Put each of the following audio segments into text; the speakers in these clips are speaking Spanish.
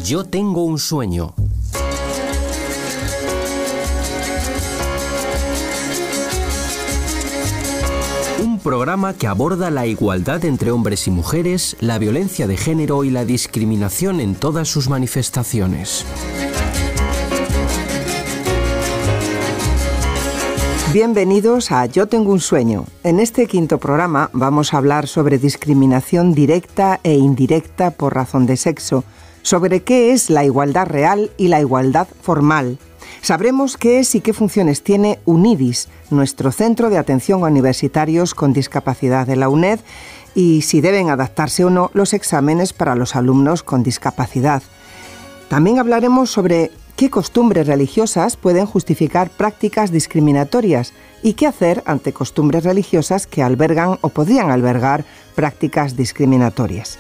Yo tengo un sueño. Un programa que aborda la igualdad entre hombres y mujeres, la violencia de género y la discriminación en todas sus manifestaciones. Bienvenidos a Yo tengo un sueño. En este quinto programa vamos a hablar sobre discriminación directa e indirecta por razón de sexo, sobre qué es la igualdad real y la igualdad formal. Sabremos qué es y qué funciones tiene UNIDIS, nuestro centro de atención a universitarios con discapacidad de la UNED, y si deben adaptarse o no los exámenes para los alumnos con discapacidad. También hablaremos sobre qué costumbres religiosas pueden justificar prácticas discriminatorias y qué hacer ante costumbres religiosas que albergan o podrían albergar prácticas discriminatorias.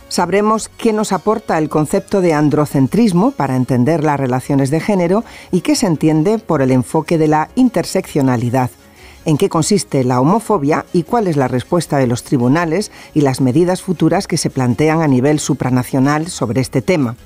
Sabremos qué nos aporta el concepto de androcentrismo para entender las relaciones de género y qué se entiende por el enfoque de la interseccionalidad, en qué consiste la homofobia y cuál es la respuesta de los tribunales y las medidas futuras que se plantean a nivel supranacional sobre este tema.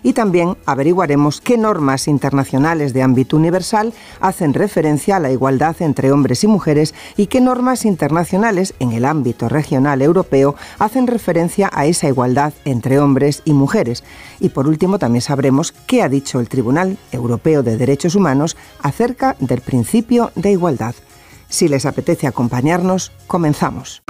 Y también averiguaremos qué normas internacionales de ámbito universal hacen referencia a la igualdad entre hombres y mujeres y qué normas internacionales en el ámbito regional europeo hacen referencia a esa igualdad entre hombres y mujeres. Y por último también sabremos qué ha dicho el Tribunal Europeo de Derechos Humanos acerca del principio de igualdad. Si les apetece acompañarnos, comenzamos.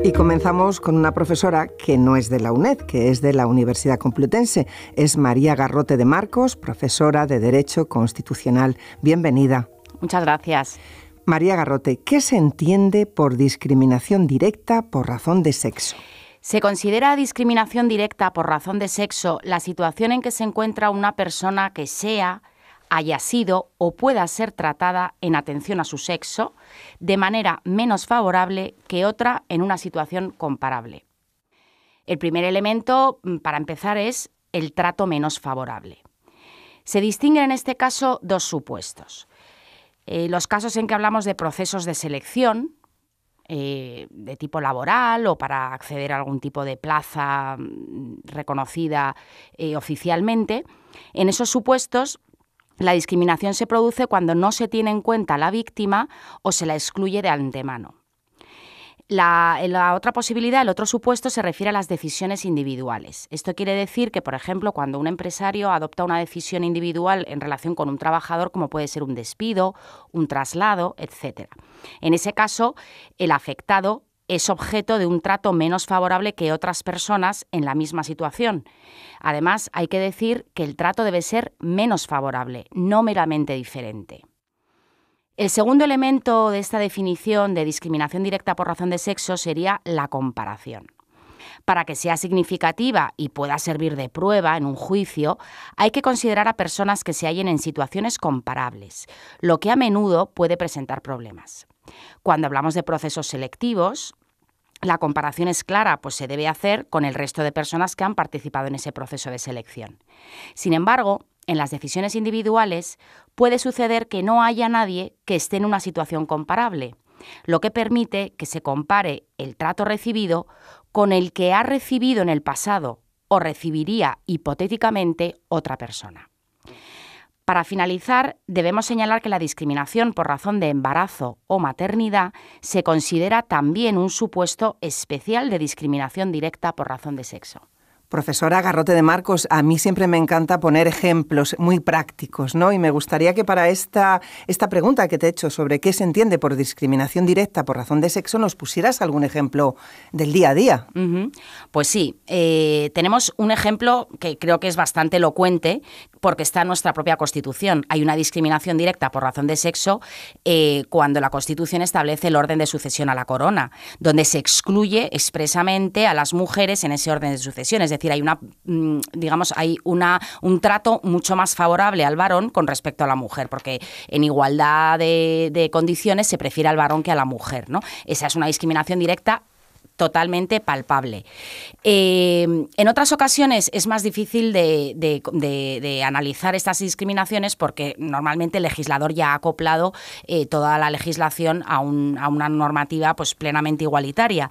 Y comenzamos con una profesora que no es de la UNED, que es de la Universidad Complutense. Es María Garrote de Marcos, profesora de Derecho Constitucional. Bienvenida. Muchas gracias. María Garrote, ¿qué se entiende por discriminación directa por razón de sexo? Se considera discriminación directa por razón de sexo la situación en que se encuentra una persona que haya sido o pueda ser tratada en atención a su sexo de manera menos favorable que otra en una situación comparable. El primer elemento, para empezar, es el trato menos favorable. Se distinguen en este caso dos supuestos. Los casos en que hablamos de procesos de selección, de tipo laboral o para acceder a algún tipo de plaza reconocida oficialmente, en esos supuestos la discriminación se produce cuando no se tiene en cuenta a la víctima o se la excluye de antemano. La otra posibilidad, el otro supuesto, se refiere a las decisiones individuales. Esto quiere decir que, por ejemplo, cuando un empresario adopta una decisión individual en relación con un trabajador, como puede ser un despido, un traslado, etc. En ese caso, el afectado es objeto de un trato menos favorable que otras personas en la misma situación. Además, hay que decir que el trato debe ser menos favorable, no meramente diferente. El segundo elemento de esta definición de discriminación directa por razón de sexo sería la comparación. Para que sea significativa y pueda servir de prueba en un juicio, hay que considerar a personas que se hallen en situaciones comparables, lo que a menudo puede presentar problemas. Cuando hablamos de procesos selectivos, la comparación es clara, pues se debe hacer con el resto de personas que han participado en ese proceso de selección. Sin embargo, en las decisiones individuales puede suceder que no haya nadie que esté en una situación comparable, lo que permite que se compare el trato recibido con el que ha recibido en el pasado o recibiría hipotéticamente otra persona. Para finalizar, debemos señalar que la discriminación por razón de embarazo o maternidad se considera también un supuesto especial de discriminación directa por razón de sexo. Profesora Garrote de Marcos, a mí siempre me encanta poner ejemplos muy prácticos, ¿no? Y me gustaría que para esta pregunta que te he hecho sobre qué se entiende por discriminación directa por razón de sexo nos pusieras algún ejemplo del día a día. Pues sí, tenemos un ejemplo que creo que es bastante elocuente porque está en nuestra propia Constitución. Hay una discriminación directa por razón de sexo cuando la Constitución establece el orden de sucesión a la corona, donde se excluye expresamente a las mujeres en ese orden de sucesión. Es decir, hay un trato mucho más favorable al varón con respecto a la mujer, porque en igualdad de condiciones se prefiere al varón que a la mujer, ¿no? Esa es una discriminación directa totalmente palpable. En otras ocasiones es más difícil de analizar estas discriminaciones porque normalmente el legislador ya ha acoplado toda la legislación a una normativa pues plenamente igualitaria.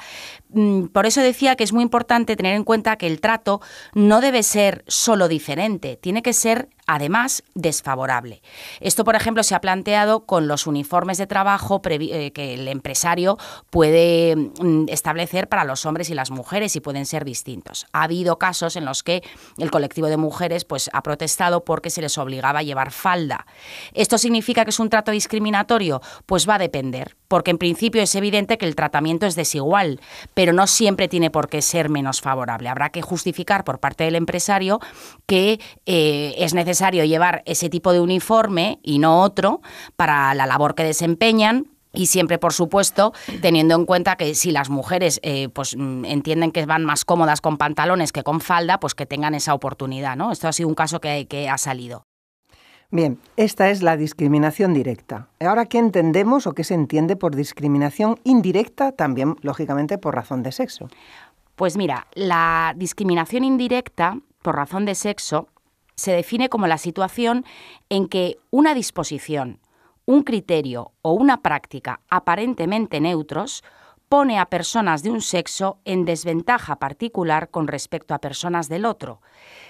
Por eso decía que es muy importante tener en cuenta que el trato no debe ser solo diferente, tiene que ser además desfavorable. Esto, por ejemplo, se ha planteado con los uniformes de trabajo que el empresario puede establecer para los hombres y las mujeres y pueden ser distintos. Ha habido casos en los que el colectivo de mujeres pues, ha protestado porque se les obligaba a llevar falda. ¿Esto significa que es un trato discriminatorio? Pues va a depender, porque en principio es evidente que el tratamiento es desigual, pero no siempre tiene por qué ser menos favorable. Habrá que justificar por parte del empresario que es necesario llevar ese tipo de uniforme y no otro para la labor que desempeñan. Y siempre, por supuesto, teniendo en cuenta que si las mujeres entienden que van más cómodas con pantalones que con falda, pues que tengan esa oportunidad, ¿no? Esto ha sido un caso que ha salido. Bien, esta es la discriminación directa. Ahora, ¿qué entendemos o qué se entiende por discriminación indirecta, también, lógicamente, por razón de sexo? Pues mira, la discriminación indirecta por razón de sexo se define como la situación en que una disposición, un criterio o una práctica aparentemente neutros pone a personas de un sexo en desventaja particular con respecto a personas del otro,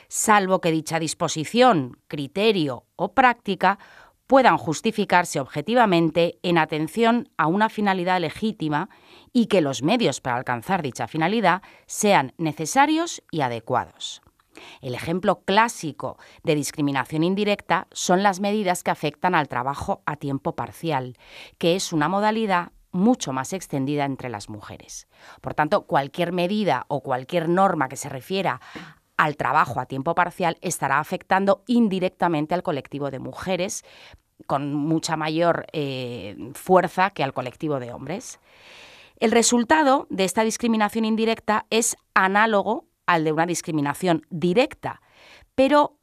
salvo que dicha disposición, criterio o práctica puedan justificarse objetivamente en atención a una finalidad legítima y que los medios para alcanzar dicha finalidad sean necesarios y adecuados. El ejemplo clásico de discriminación indirecta son las medidas que afectan al trabajo a tiempo parcial, que es una modalidad mucho más extendida entre las mujeres. Por tanto, cualquier medida o cualquier norma que se refiera al trabajo a tiempo parcial estará afectando indirectamente al colectivo de mujeres con mucha mayor fuerza que al colectivo de hombres. El resultado de esta discriminación indirecta es análogo al de una discriminación directa, pero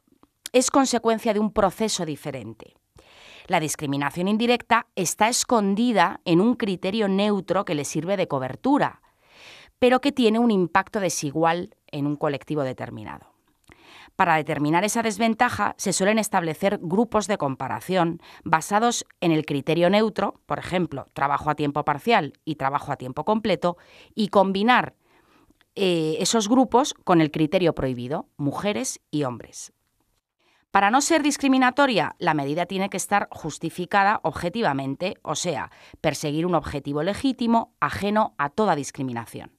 es consecuencia de un proceso diferente. La discriminación indirecta está escondida en un criterio neutro que le sirve de cobertura, pero que tiene un impacto desigual en un colectivo determinado. Para determinar esa desventaja se suelen establecer grupos de comparación basados en el criterio neutro, por ejemplo, trabajo a tiempo parcial y trabajo a tiempo completo, y combinar esos grupos con el criterio prohibido, mujeres y hombres. Para no ser discriminatoria, la medida tiene que estar justificada objetivamente, o sea, perseguir un objetivo legítimo ajeno a toda discriminación.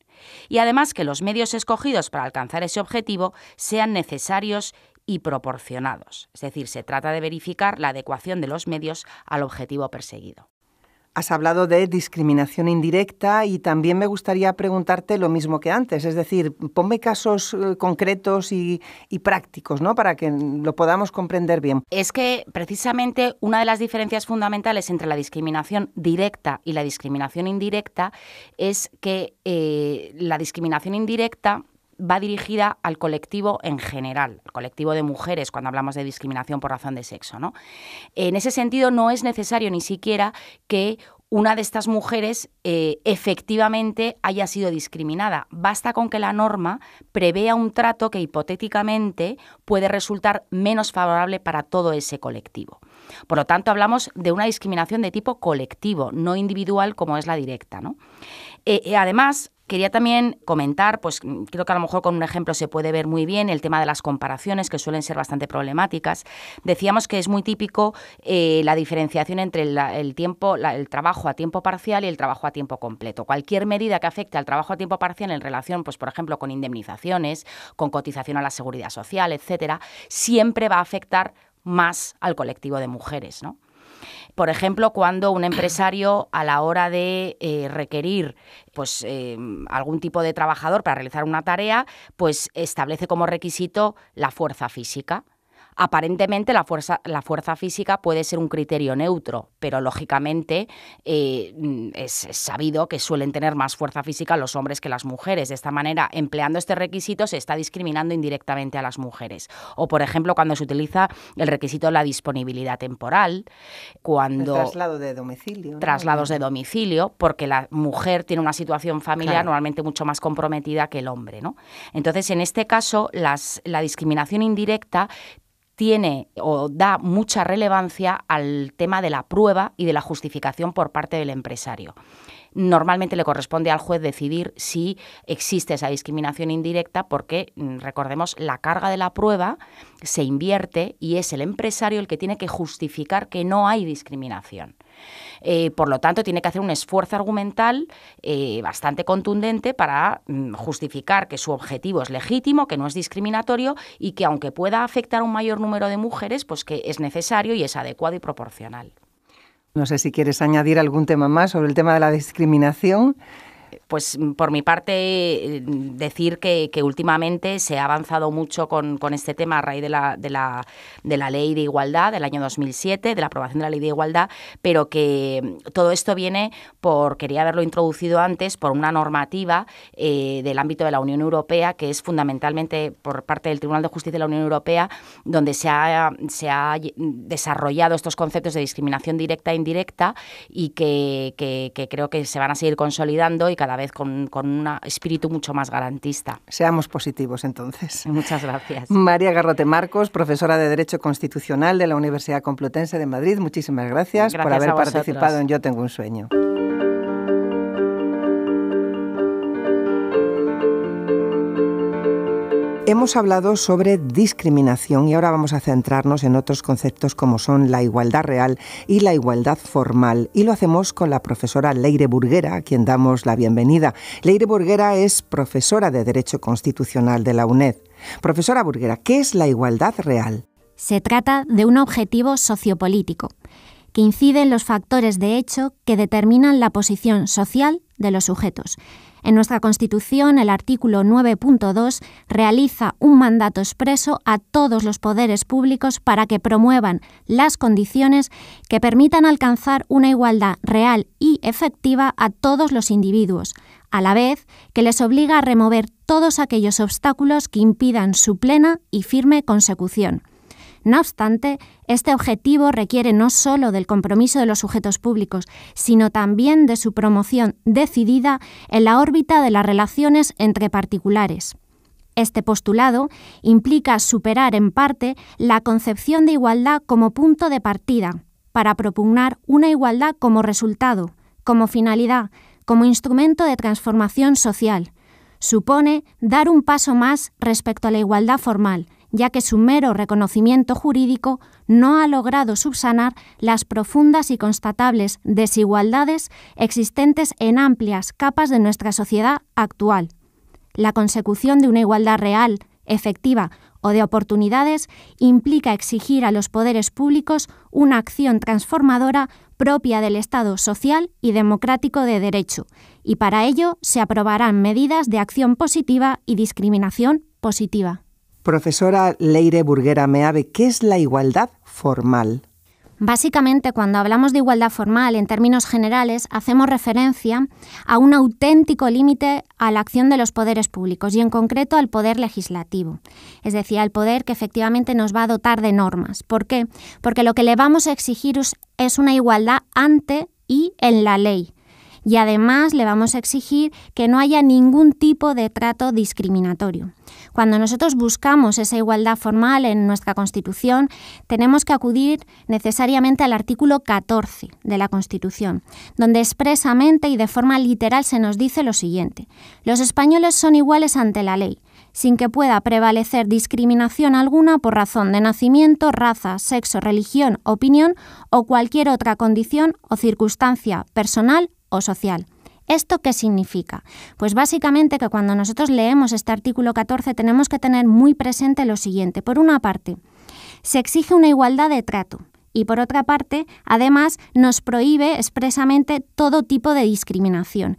Y además que los medios escogidos para alcanzar ese objetivo sean necesarios y proporcionados. Es decir, se trata de verificar la adecuación de los medios al objetivo perseguido. Has hablado de discriminación indirecta y también me gustaría preguntarte lo mismo que antes, es decir, ponme casos concretos y prácticos, ¿no?, para que lo podamos comprender bien. Es que precisamente una de las diferencias fundamentales entre la discriminación directa y la discriminación indirecta es que la discriminación indirecta va dirigida al colectivo en general, al colectivo de mujeres, cuando hablamos de discriminación por razón de sexo, ¿no? En ese sentido, no es necesario ni siquiera que una de estas mujeres efectivamente haya sido discriminada. Basta con que la norma prevea un trato que hipotéticamente puede resultar menos favorable para todo ese colectivo. Por lo tanto, hablamos de una discriminación de tipo colectivo, no individual como es la directa, ¿no? Además, quería también comentar, pues creo que a lo mejor con un ejemplo se puede ver muy bien el tema de las comparaciones, que suelen ser bastante problemáticas. Decíamos que es muy típico la diferenciación entre el trabajo a tiempo parcial y el trabajo a tiempo completo. Cualquier medida que afecte al trabajo a tiempo parcial en relación, pues por ejemplo, con indemnizaciones, con cotización a la seguridad social, etcétera, siempre va a afectar más al colectivo de mujeres, ¿no? Por ejemplo, cuando un empresario a la hora de requerir algún tipo de trabajador para realizar una tarea, pues establece como requisito la fuerza física. Aparentemente la fuerza física puede ser un criterio neutro, pero lógicamente es sabido que suelen tener más fuerza física los hombres que las mujeres. De esta manera, empleando este requisito, se está discriminando indirectamente a las mujeres. O, por ejemplo, cuando se utiliza el requisito de la disponibilidad temporal, cuando... El traslado de domicilio, ¿no? Traslados de domicilio, porque la mujer tiene una situación familiar normalmente mucho más comprometida que el hombre, ¿no? Entonces, en este caso, la discriminación indirecta tiene o da mucha relevancia al tema de la prueba y de la justificación por parte del empresario. Normalmente le corresponde al juez decidir si existe esa discriminación indirecta porque, recordemos, la carga de la prueba se invierte y es el empresario el que tiene que justificar que no hay discriminación. Por lo tanto, tiene que hacer un esfuerzo argumental bastante contundente para justificar que su objetivo es legítimo, que no es discriminatorio y que, aunque pueda afectar a un mayor número de mujeres, pues que es necesario y es adecuado y proporcional. No sé si quieres añadir algún tema más sobre el tema de la discriminación. Pues por mi parte decir que últimamente se ha avanzado mucho con este tema a raíz de la Ley de Igualdad del año 2007, de la aprobación de la Ley de Igualdad, pero que todo esto viene quería haberlo introducido antes, por una normativa del ámbito de la Unión Europea, que es fundamentalmente por parte del Tribunal de Justicia de la Unión Europea, donde se ha desarrollado estos conceptos de discriminación directa e indirecta y que creo que se van a seguir consolidando y cada vez con un espíritu mucho más garantista. Seamos positivos, entonces. Muchas gracias. María Garrote Marcos, profesora de Derecho Constitucional de la Universidad Complutense de Madrid, muchísimas gracias por haber participado en Yo Tengo un Sueño. Hemos hablado sobre discriminación y ahora vamos a centrarnos en otros conceptos como son la igualdad real y la igualdad formal. Y lo hacemos con la profesora Leire Burguera, a quien damos la bienvenida. Leire Burguera es profesora de Derecho Constitucional de la UNED. Profesora Burguera, ¿qué es la igualdad real? Se trata de un objetivo sociopolítico que incide en los factores de hecho que determinan la posición social de los sujetos. En nuestra Constitución, el artículo 9.2 realiza un mandato expreso a todos los poderes públicos para que promuevan las condiciones que permitan alcanzar una igualdad real y efectiva a todos los individuos, a la vez que les obliga a remover todos aquellos obstáculos que impidan su plena y firme consecución. No obstante, este objetivo requiere no solo del compromiso de los sujetos públicos, sino también de su promoción decidida en la órbita de las relaciones entre particulares. Este postulado implica superar en parte la concepción de igualdad como punto de partida, para propugnar una igualdad como resultado, como finalidad, como instrumento de transformación social. Supone dar un paso más respecto a la igualdad formal, ya que su mero reconocimiento jurídico no ha logrado subsanar las profundas y constatables desigualdades existentes en amplias capas de nuestra sociedad actual. La consecución de una igualdad real, efectiva o de oportunidades implica exigir a los poderes públicos una acción transformadora propia del Estado social y democrático de derecho, y para ello se aprobarán medidas de acción positiva y discriminación positiva. Profesora Leire Burguera Meave, ¿qué es la igualdad formal? Básicamente, cuando hablamos de igualdad formal, en términos generales, hacemos referencia a un auténtico límite a la acción de los poderes públicos y, en concreto, al poder legislativo. Es decir, al poder que efectivamente nos va a dotar de normas. ¿Por qué? Porque lo que le vamos a exigir es una igualdad ante y en la ley. Y además le vamos a exigir que no haya ningún tipo de trato discriminatorio. Cuando nosotros buscamos esa igualdad formal en nuestra Constitución, tenemos que acudir necesariamente al artículo 14 de la Constitución, donde expresamente y de forma literal se nos dice lo siguiente: los españoles son iguales ante la ley, sin que pueda prevalecer discriminación alguna por razón de nacimiento, raza, sexo, religión, opinión o cualquier otra condición o circunstancia personal o social. ¿Esto qué significa? Pues básicamente que cuando nosotros leemos este artículo 14 tenemos que tener muy presente lo siguiente. Por una parte, se exige una igualdad de trato y por otra parte, además, nos prohíbe expresamente todo tipo de discriminación.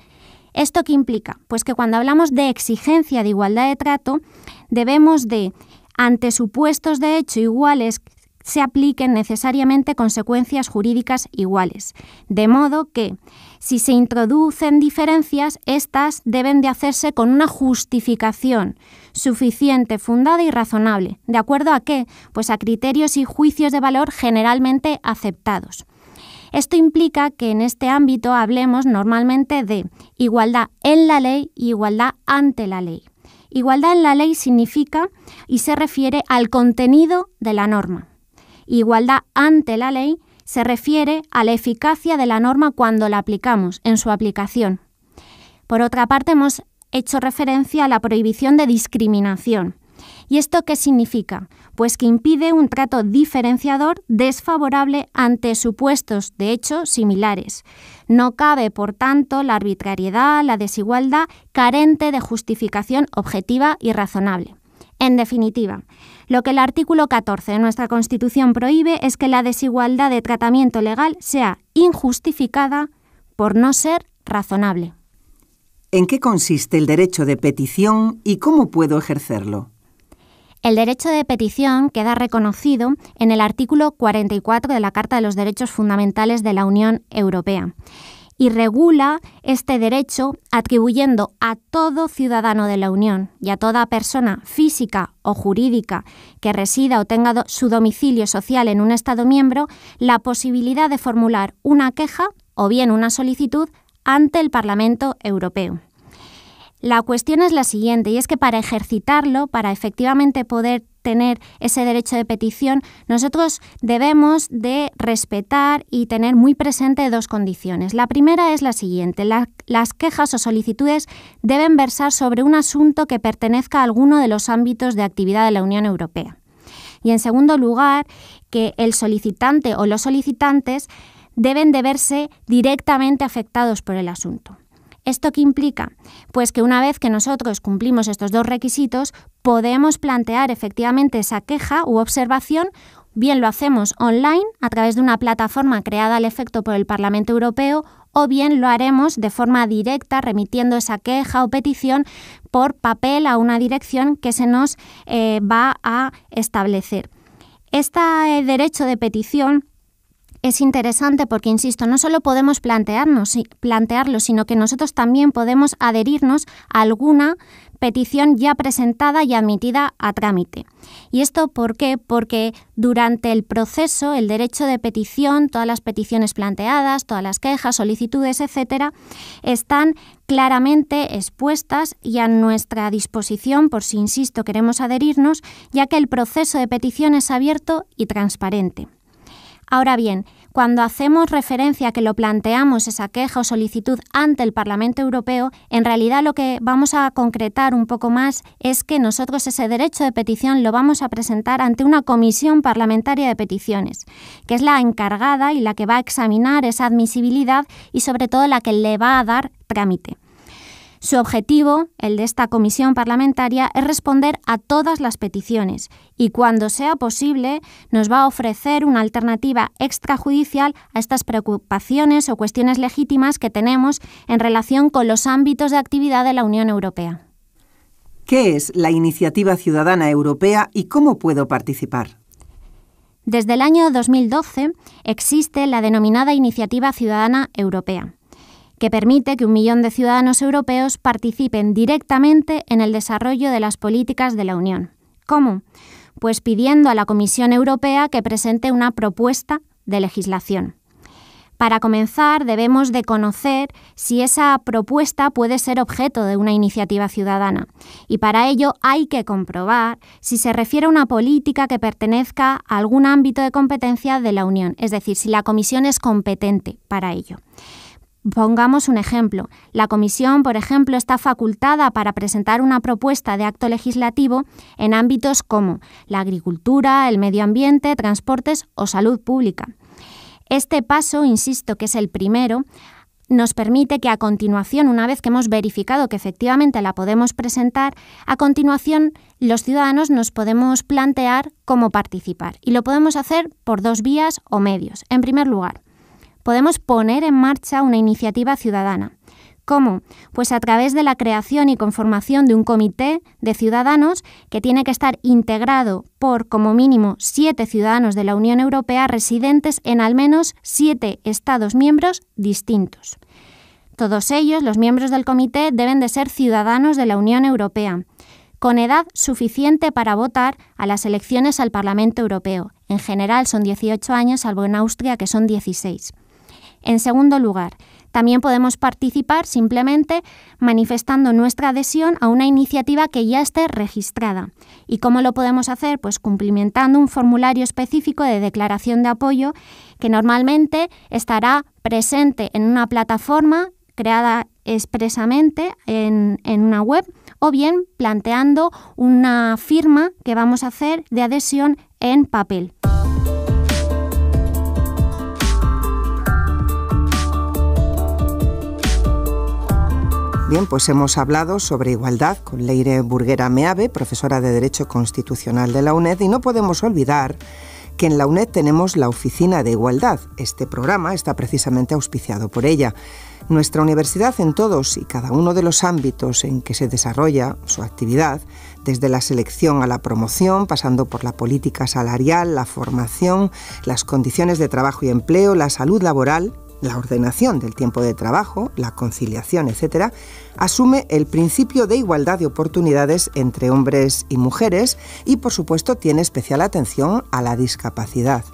¿Esto qué implica? Pues que cuando hablamos de exigencia de igualdad de trato, debemos de ante supuestos de hecho iguales se apliquen necesariamente consecuencias jurídicas iguales. De modo que, si se introducen diferencias, éstas deben de hacerse con una justificación suficiente, fundada y razonable. ¿De acuerdo a qué? Pues a criterios y juicios de valor generalmente aceptados. Esto implica que en este ámbito hablemos normalmente de igualdad en la ley y igualdad ante la ley. Igualdad en la ley significa y se refiere al contenido de la norma. Igualdad ante la ley se refiere a la eficacia de la norma cuando la aplicamos, en su aplicación. Por otra parte, hemos hecho referencia a la prohibición de discriminación. ¿Y esto qué significa? Pues que impide un trato diferenciador desfavorable ante supuestos de hecho similares. No cabe, por tanto, la arbitrariedad, la desigualdad, carente de justificación objetiva y razonable. En definitiva, lo que el artículo 14 de nuestra Constitución prohíbe es que la desigualdad de tratamiento legal sea injustificada por no ser razonable. ¿En qué consiste el derecho de petición y cómo puedo ejercerlo? El derecho de petición queda reconocido en el artículo 44 de la Carta de los Derechos Fundamentales de la Unión Europea y regula este derecho atribuyendo a todo ciudadano de la Unión y a toda persona física o jurídica que resida o tenga su domicilio social en un Estado miembro la posibilidad de formular una queja o bien una solicitud ante el Parlamento Europeo. La cuestión es la siguiente, y es que para ejercitarlo, para efectivamente poder tener ese derecho de petición, nosotros debemos de respetar y tener muy presente dos condiciones. La primera es la siguiente, las quejas o solicitudes deben versar sobre un asunto que pertenezca a alguno de los ámbitos de actividad de la Unión Europea. Y en segundo lugar, que el solicitante o los solicitantes deben de verse directamente afectados por el asunto. ¿Esto qué implica? Pues que una vez que nosotros cumplimos estos dos requisitos, podemos plantear efectivamente esa queja u observación, bien lo hacemos online a través de una plataforma creada al efecto por el Parlamento Europeo, o bien lo haremos de forma directa remitiendo esa queja o petición por papel a una dirección que se nos va a establecer. Este derecho de petición es interesante porque, insisto, no solo podemos plantearlo, sino que nosotros también podemos adherirnos a alguna petición ya presentada y admitida a trámite. ¿Y esto por qué? Porque durante el proceso, el derecho de petición, todas las peticiones planteadas, todas las quejas, solicitudes, etcétera, están claramente expuestas y a nuestra disposición por si, insisto, queremos adherirnos, ya que el proceso de petición es abierto y transparente. Ahora bien, cuando hacemos referencia a que lo planteamos esa queja o solicitud ante el Parlamento Europeo, en realidad lo que vamos a concretar un poco más es que nosotros ese derecho de petición lo vamos a presentar ante una comisión parlamentaria de peticiones, que es la encargada y la que va a examinar esa admisibilidad y sobre todo la que le va a dar trámite. Su objetivo, el de esta comisión parlamentaria, es responder a todas las peticiones y, cuando sea posible, nos va a ofrecer una alternativa extrajudicial a estas preocupaciones o cuestiones legítimas que tenemos en relación con los ámbitos de actividad de la Unión Europea. ¿Qué es la Iniciativa Ciudadana Europea y cómo puedo participar? Desde el año 2012 existe la denominada Iniciativa Ciudadana Europea, que permite que 1 millón de ciudadanos europeos participen directamente en el desarrollo de las políticas de la Unión. ¿Cómo? Pues pidiendo a la Comisión Europea que presente una propuesta de legislación. Para comenzar, debemos de conocer si esa propuesta puede ser objeto de una iniciativa ciudadana, y para ello hay que comprobar si se refiere a una política que pertenezca a algún ámbito de competencia de la Unión, es decir, si la Comisión es competente para ello. Pongamos un ejemplo. La Comisión, por ejemplo, está facultada para presentar una propuesta de acto legislativo en ámbitos como la agricultura, el medio ambiente, transportes o salud pública. Este paso, insisto, que es el primero, nos permite que a continuación, una vez que hemos verificado que efectivamente la podemos presentar, a continuación los ciudadanos nos podemos plantear cómo participar. Y lo podemos hacer por dos vías o medios. En primer lugar, podemos poner en marcha una iniciativa ciudadana. ¿Cómo? Pues a través de la creación y conformación de un comité de ciudadanos que tiene que estar integrado por como mínimo 7 ciudadanos de la Unión Europea residentes en al menos 7 Estados miembros distintos. Todos ellos, los miembros del comité, deben de ser ciudadanos de la Unión Europea, con edad suficiente para votar a las elecciones al Parlamento Europeo. En general son 18 años, salvo en Austria, que son 16. En segundo lugar, también podemos participar simplemente manifestando nuestra adhesión a una iniciativa que ya esté registrada. ¿Y cómo lo podemos hacer? Pues cumplimentando un formulario específico de declaración de apoyo que normalmente estará presente en una plataforma creada expresamente en una web, o bien planteando una firma que vamos a hacer de adhesión en papel. Bien, pues hemos hablado sobre igualdad con Leire Burguera Meave, profesora de Derecho Constitucional de la UNED, y no podemos olvidar que en la UNED tenemos la Oficina de Igualdad. Este programa está precisamente auspiciado por ella. Nuestra universidad, en todos y cada uno de los ámbitos en que se desarrolla su actividad, desde la selección a la promoción, pasando por la política salarial, la formación, las condiciones de trabajo y empleo, la salud laboral, la ordenación del tiempo de trabajo, la conciliación, etc., asume el principio de igualdad de oportunidades entre hombres y mujeres y, por supuesto, tiene especial atención a la discapacidad.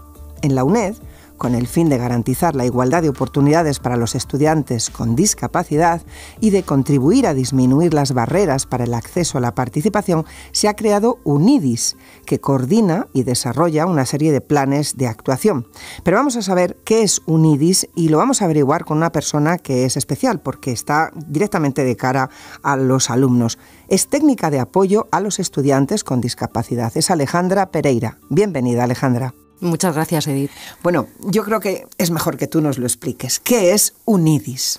En la UNED, con el fin de garantizar la igualdad de oportunidades para los estudiantes con discapacidad y de contribuir a disminuir las barreras para el acceso a la participación, se ha creado UNIDIS, que coordina y desarrolla una serie de planes de actuación. Pero vamos a saber qué es UNIDIS y lo vamos a averiguar con una persona que es especial porque está directamente de cara a los alumnos. Es técnica de apoyo a los estudiantes con discapacidad. Es Alejandra Pereira. Bienvenida, Alejandra. Muchas gracias, Edith. Bueno, yo creo que es mejor que tú nos lo expliques. ¿Qué es UNIDIS?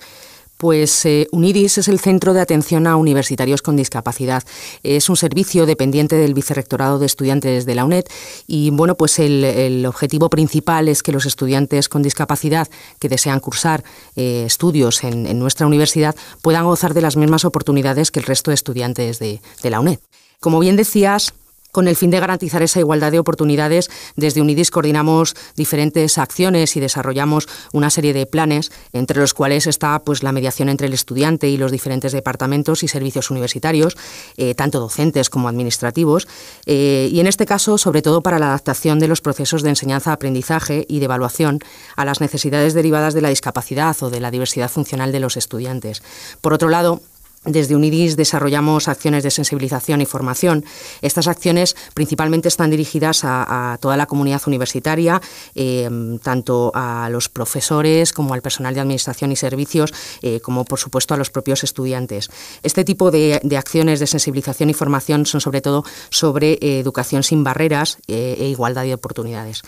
Pues UNIDIS es el Centro de Atención a Universitarios con Discapacidad. Es un servicio dependiente del Vicerrectorado de Estudiantes de la UNED y bueno, pues el objetivo principal es que los estudiantes con discapacidad que desean cursar estudios en nuestra universidad puedan gozar de las mismas oportunidades que el resto de estudiantes de la UNED. Como bien decías, con el fin de garantizar esa igualdad de oportunidades, desde UNIDIS coordinamos diferentes acciones y desarrollamos una serie de planes, entre los cuales está pues, la mediación entre el estudiante y los diferentes departamentos y servicios universitarios, tanto docentes como administrativos, y en este caso, sobre todo para la adaptación de los procesos de enseñanza-aprendizaje y de evaluación a las necesidades derivadas de la discapacidad o de la diversidad funcional de los estudiantes. Por otro lado, desde UNIDIS desarrollamos acciones de sensibilización y formación. Estas acciones principalmente están dirigidas a toda la comunidad universitaria, tanto a los profesores como al personal de administración y servicios, como por supuesto a los propios estudiantes. Este tipo de acciones de sensibilización y formación son sobre todo sobre educación sin barreras e igualdad de oportunidades.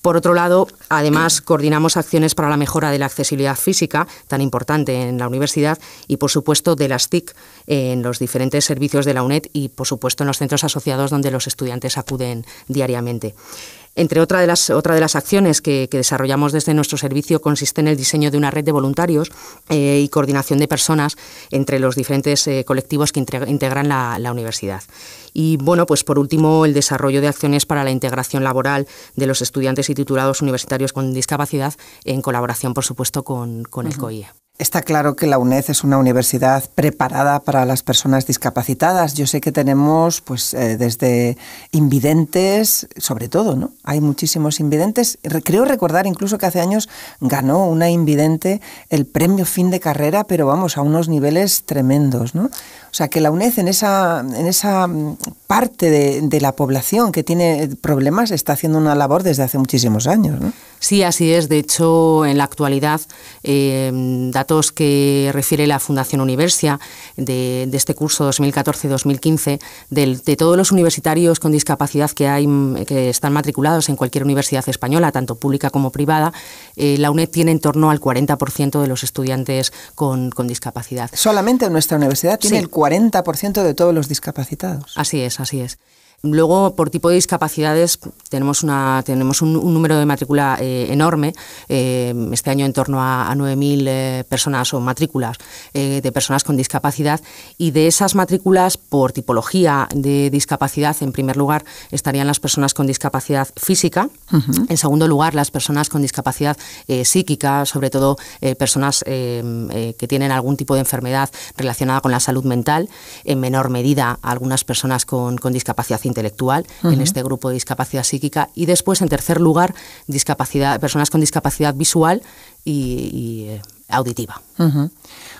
Por otro lado, además, coordinamos acciones para la mejora de la accesibilidad física, tan importante en la universidad, y por supuesto de las TIC en los diferentes servicios de la UNED y por supuesto en los centros asociados donde los estudiantes acuden diariamente. Entre otra de las acciones que desarrollamos desde nuestro servicio consiste en el diseño de una red de voluntarios y coordinación de personas entre los diferentes colectivos que integran la universidad. Y bueno, pues por último, el desarrollo de acciones para la integración laboral de los estudiantes y titulados universitarios con discapacidad en colaboración, por supuesto, con el COIE. Está claro que la UNED es una universidad preparada para las personas discapacitadas. Yo sé que tenemos pues desde invidentes, sobre todo, ¿no? Hay muchísimos invidentes. Creo recordar incluso que hace años ganó una invidente el premio fin de carrera, pero vamos, a unos niveles tremendos, ¿no? O sea, que la UNED en esa parte de la población que tiene problemas está haciendo una labor desde hace muchísimos años, ¿no? Sí, así es. De hecho, en la actualidad, datos que refiere la Fundación Universia de este curso 2014-2015, de todos los universitarios con discapacidad que están matriculados en cualquier universidad española, tanto pública como privada, la UNED tiene en torno al 40% de los estudiantes con discapacidad. Solamente nuestra universidad tiene el 40% de todos los discapacitados. Así es, así es. Luego, por tipo de discapacidades, tenemos un número de matrícula enorme. Este año en torno a 9.000 personas o matrículas de personas con discapacidad. Y de esas matrículas, por tipología de discapacidad, en primer lugar estarían las personas con discapacidad física. En segundo lugar, las personas con discapacidad psíquica, sobre todo personas que tienen algún tipo de enfermedad relacionada con la salud mental. En menor medida, algunas personas con discapacidad intelectual, en este grupo de discapacidad psíquica, y después, en tercer lugar, personas con discapacidad visual y auditiva.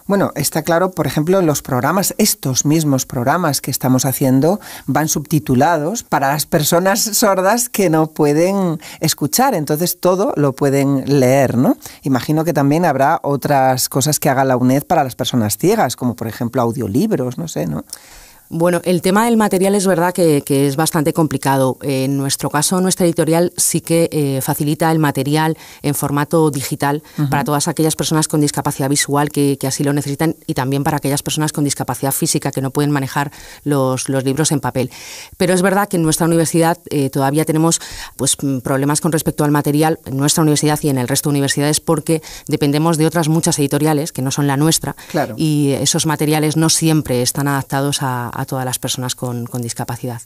Bueno, está claro, por ejemplo, los programas, estos mismos programas que estamos haciendo van subtitulados para las personas sordas que no pueden escuchar, entonces todo lo pueden leer, ¿no? Imagino que también habrá otras cosas que haga la UNED para las personas ciegas, como por ejemplo audiolibros, no sé, ¿no? Bueno, el tema del material es verdad que es bastante complicado. En nuestro caso, nuestra editorial sí que facilita el material en formato digital para todas aquellas personas con discapacidad visual que así lo necesitan, y también para aquellas personas con discapacidad física que no pueden manejar los libros en papel. Pero es verdad que en nuestra universidad todavía tenemos pues problemas con respecto al material, en nuestra universidad y en el resto de universidades, porque dependemos de otras muchas editoriales que no son la nuestra. Claro. Y esos materiales no siempre están adaptados a todas las personas con discapacidad.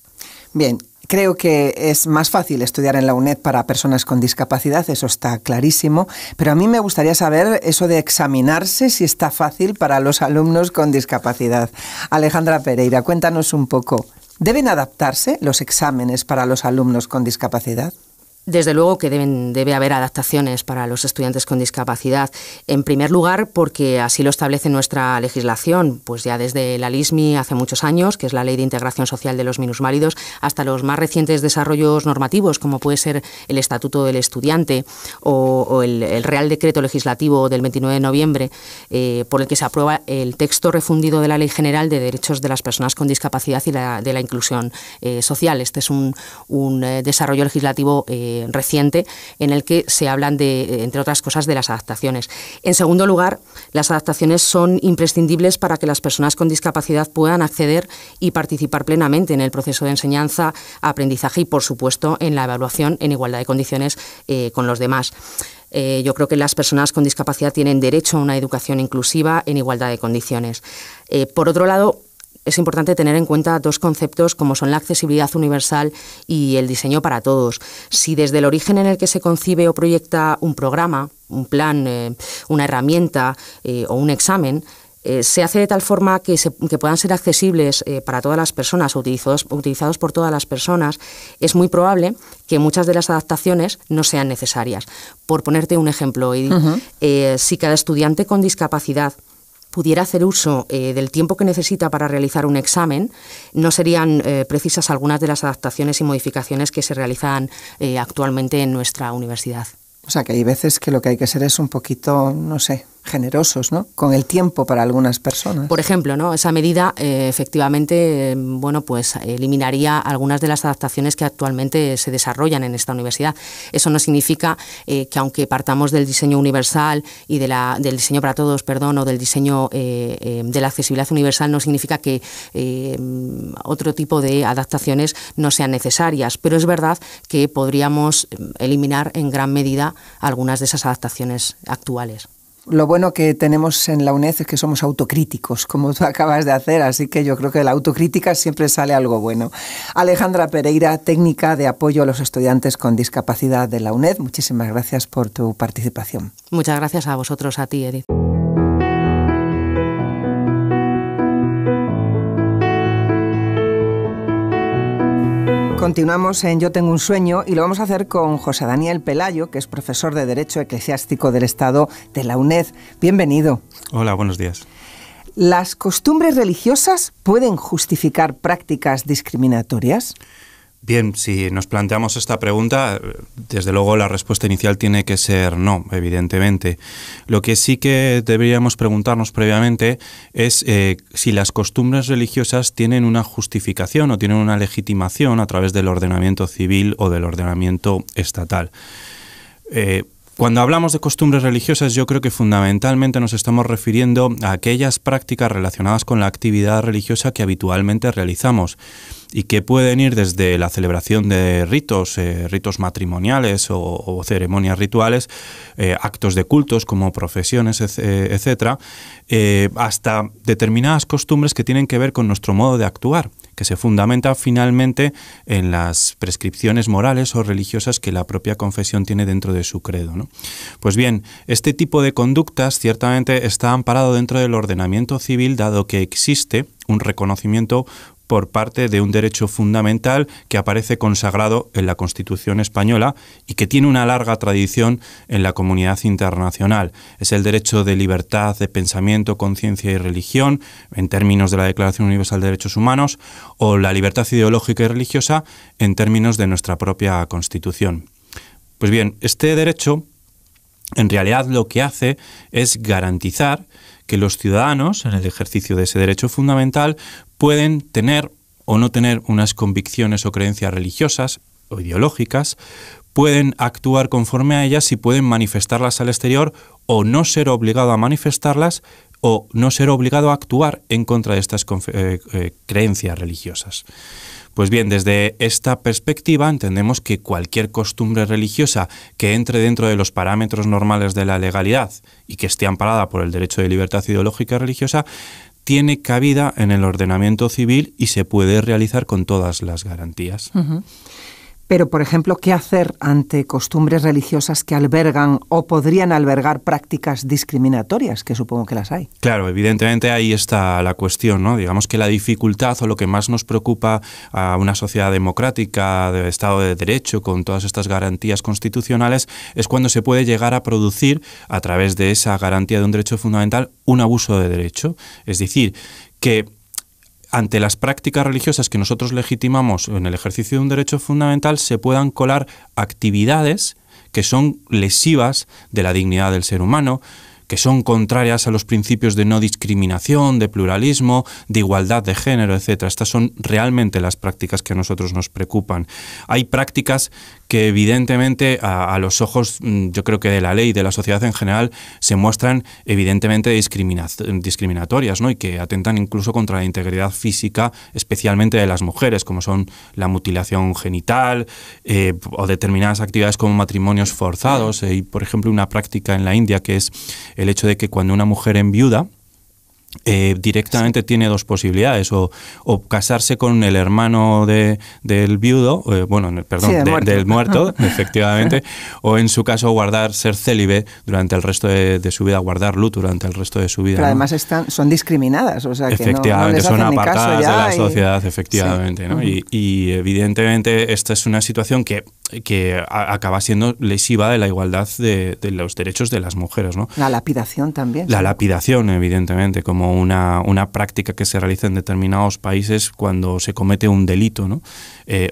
Bien, creo que es más fácil estudiar en la UNED para personas con discapacidad, eso está clarísimo, pero a mí me gustaría saber eso de examinarse, si está fácil para los alumnos con discapacidad. Alejandra Pereira, cuéntanos un poco. ¿Deben adaptarse los exámenes para los alumnos con discapacidad? Desde luego que debe haber adaptaciones para los estudiantes con discapacidad. En primer lugar, porque así lo establece nuestra legislación, pues ya desde la LISMI hace muchos años, que es la Ley de Integración Social de los Minusválidos, hasta los más recientes desarrollos normativos, como puede ser el Estatuto del Estudiante o el Real Decreto Legislativo del 29 de noviembre, por el que se aprueba el texto refundido de la Ley General de Derechos de las Personas con Discapacidad y de la Inclusión Social. Este es un desarrollo legislativo reciente en el que se hablan entre otras cosas, de las adaptaciones. En segundo lugar, las adaptaciones son imprescindibles para que las personas con discapacidad puedan acceder y participar plenamente en el proceso de enseñanza, aprendizaje y, por supuesto, en la evaluación en igualdad de condiciones con los demás. Yo creo que las personas con discapacidad tienen derecho a una educación inclusiva en igualdad de condiciones. Por otro lado, es importante tener en cuenta dos conceptos como son la accesibilidad universal y el diseño para todos. Si desde el origen en el que se concibe o proyecta un programa, un plan, una herramienta o un examen, se hace de tal forma que puedan ser accesibles para todas las personas o utilizados por todas las personas, es muy probable que muchas de las adaptaciones no sean necesarias. Por ponerte un ejemplo, Edith, si cada estudiante con discapacidad pudiera hacer uso del tiempo que necesita para realizar un examen, no serían precisas algunas de las adaptaciones y modificaciones que se realizan actualmente en nuestra universidad. O sea, que hay veces que lo que hay que ser es un poquito, no sé, generosos, ¿no? Con el tiempo para algunas personas. Por ejemplo, ¿no? Esa medida efectivamente, pues eliminaría algunas de las adaptaciones que actualmente se desarrollan en esta universidad. Eso no significa que, aunque partamos del diseño universal y del diseño para todos, o del diseño de la accesibilidad universal, no significa que otro tipo de adaptaciones no sean necesarias. Pero es verdad que podríamos eliminar en gran medida algunas de esas adaptaciones actuales. Lo bueno que tenemos en la UNED es que somos autocríticos, como tú acabas de hacer, así que yo creo que de la autocrítica siempre sale algo bueno. Alejandra Pereira, técnica de apoyo a los estudiantes con discapacidad de la UNED, muchísimas gracias por tu participación. Muchas gracias a vosotros, a ti, Edith. Continuamos en Yo tengo un sueño y lo vamos a hacer con José Daniel Pelayo, que es profesor de Derecho Eclesiástico del Estado de la UNED. Bienvenido. Hola, buenos días. ¿Las costumbres religiosas pueden justificar prácticas discriminatorias? Bien, si nos planteamos esta pregunta, desde luego la respuesta inicial tiene que ser no, evidentemente. Lo que sí que deberíamos preguntarnos previamente es si las costumbres religiosas tienen una justificación o tienen una legitimación a través del ordenamiento civil o del ordenamiento estatal. Cuando hablamos de costumbres religiosas, yo creo que fundamentalmente nos estamos refiriendo a aquellas prácticas relacionadas con la actividad religiosa que habitualmente realizamos y que pueden ir desde la celebración de ritos matrimoniales o ceremonias rituales, actos de cultos como profesiones, etcétera, hasta determinadas costumbres que tienen que ver con nuestro modo de actuar, que se fundamenta finalmente en las prescripciones morales o religiosas que la propia confesión tiene dentro de su credo, ¿no? Pues bien, este tipo de conductas ciertamente está amparado dentro del ordenamiento civil, dado que existe un reconocimiento por parte de un derecho fundamental que aparece consagrado en la Constitución española y que tiene una larga tradición en la comunidad internacional. Es el derecho de libertad de pensamiento, conciencia y religión, en términos de la Declaración Universal de Derechos Humanos, o la libertad ideológica y religiosa en términos de nuestra propia Constitución. Pues bien, este derecho en realidad lo que hace es garantizar que los ciudadanos, en el ejercicio de ese derecho fundamental, pueden tener o no tener unas convicciones o creencias religiosas o ideológicas, pueden actuar conforme a ellas y pueden manifestarlas al exterior o no ser obligado a manifestarlas o no ser obligado a actuar en contra de estas creencias religiosas. Pues bien, desde esta perspectiva entendemos que cualquier costumbre religiosa que entre dentro de los parámetros normales de la legalidad y que esté amparada por el derecho de libertad ideológica y religiosa tiene cabida en el ordenamiento civil y se puede realizar con todas las garantías. Uh-huh. Pero, por ejemplo, ¿qué hacer ante costumbres religiosas que albergan o podrían albergar prácticas discriminatorias, que supongo que las hay? Claro, evidentemente ahí está la cuestión, ¿no? Digamos que la dificultad o lo que más nos preocupa a una sociedad democrática, de Estado de Derecho, con todas estas garantías constitucionales, es cuando se puede llegar a producir, a través de esa garantía de un derecho fundamental, un abuso de derecho. Es decir, que ante las prácticas religiosas que nosotros legitimamos en el ejercicio de un derecho fundamental se puedan colar actividades que son lesivas de la dignidad del ser humano, que son contrarias a los principios de no discriminación, de pluralismo, de igualdad de género, etc. Estas son realmente las prácticas que a nosotros nos preocupan. Hay prácticas que evidentemente a los ojos, yo creo que de la ley y de la sociedad en general, se muestran evidentemente discriminatorias, ¿no? Y que atentan incluso contra la integridad física, especialmente de las mujeres, como son la mutilación genital o determinadas actividades como matrimonios forzados. Y, por ejemplo, una práctica en la India que es el hecho de que cuando una mujer enviuda, directamente tiene dos posibilidades, o casarse con el hermano del viudo, del muerto, efectivamente, o en su caso ser célibe durante el resto de su vida, guardar luto durante el resto de su vida. Pero además son discriminadas, o sea que efectivamente, no son apartadas de la y sociedad, efectivamente, sí. ¿No? Uh-huh. Y evidentemente esta es una situación que acaba siendo lesiva de la igualdad de los derechos de las mujeres, ¿no? La lapidación también. La lapidación, evidentemente, como una práctica que se realiza en determinados países cuando se comete un delito, ¿no?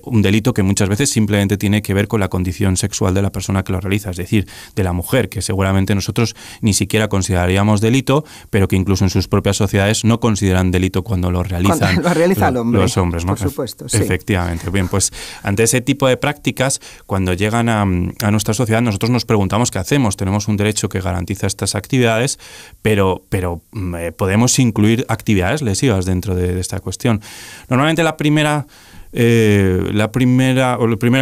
Un delito que muchas veces simplemente tiene que ver con la condición sexual de la persona que lo realiza, es decir, de la mujer, que seguramente nosotros ni siquiera consideraríamos delito, pero que incluso en sus propias sociedades no consideran delito cuando lo realizan lo realiza el hombre, los hombres, ¿no? Por supuesto, sí. Efectivamente. Bien, pues ante ese tipo de prácticas, cuando llegan a nuestra sociedad, nosotros nos preguntamos qué hacemos. Tenemos un derecho que garantiza estas actividades, pero podemos incluir actividades lesivas dentro de esta cuestión. Normalmente el primer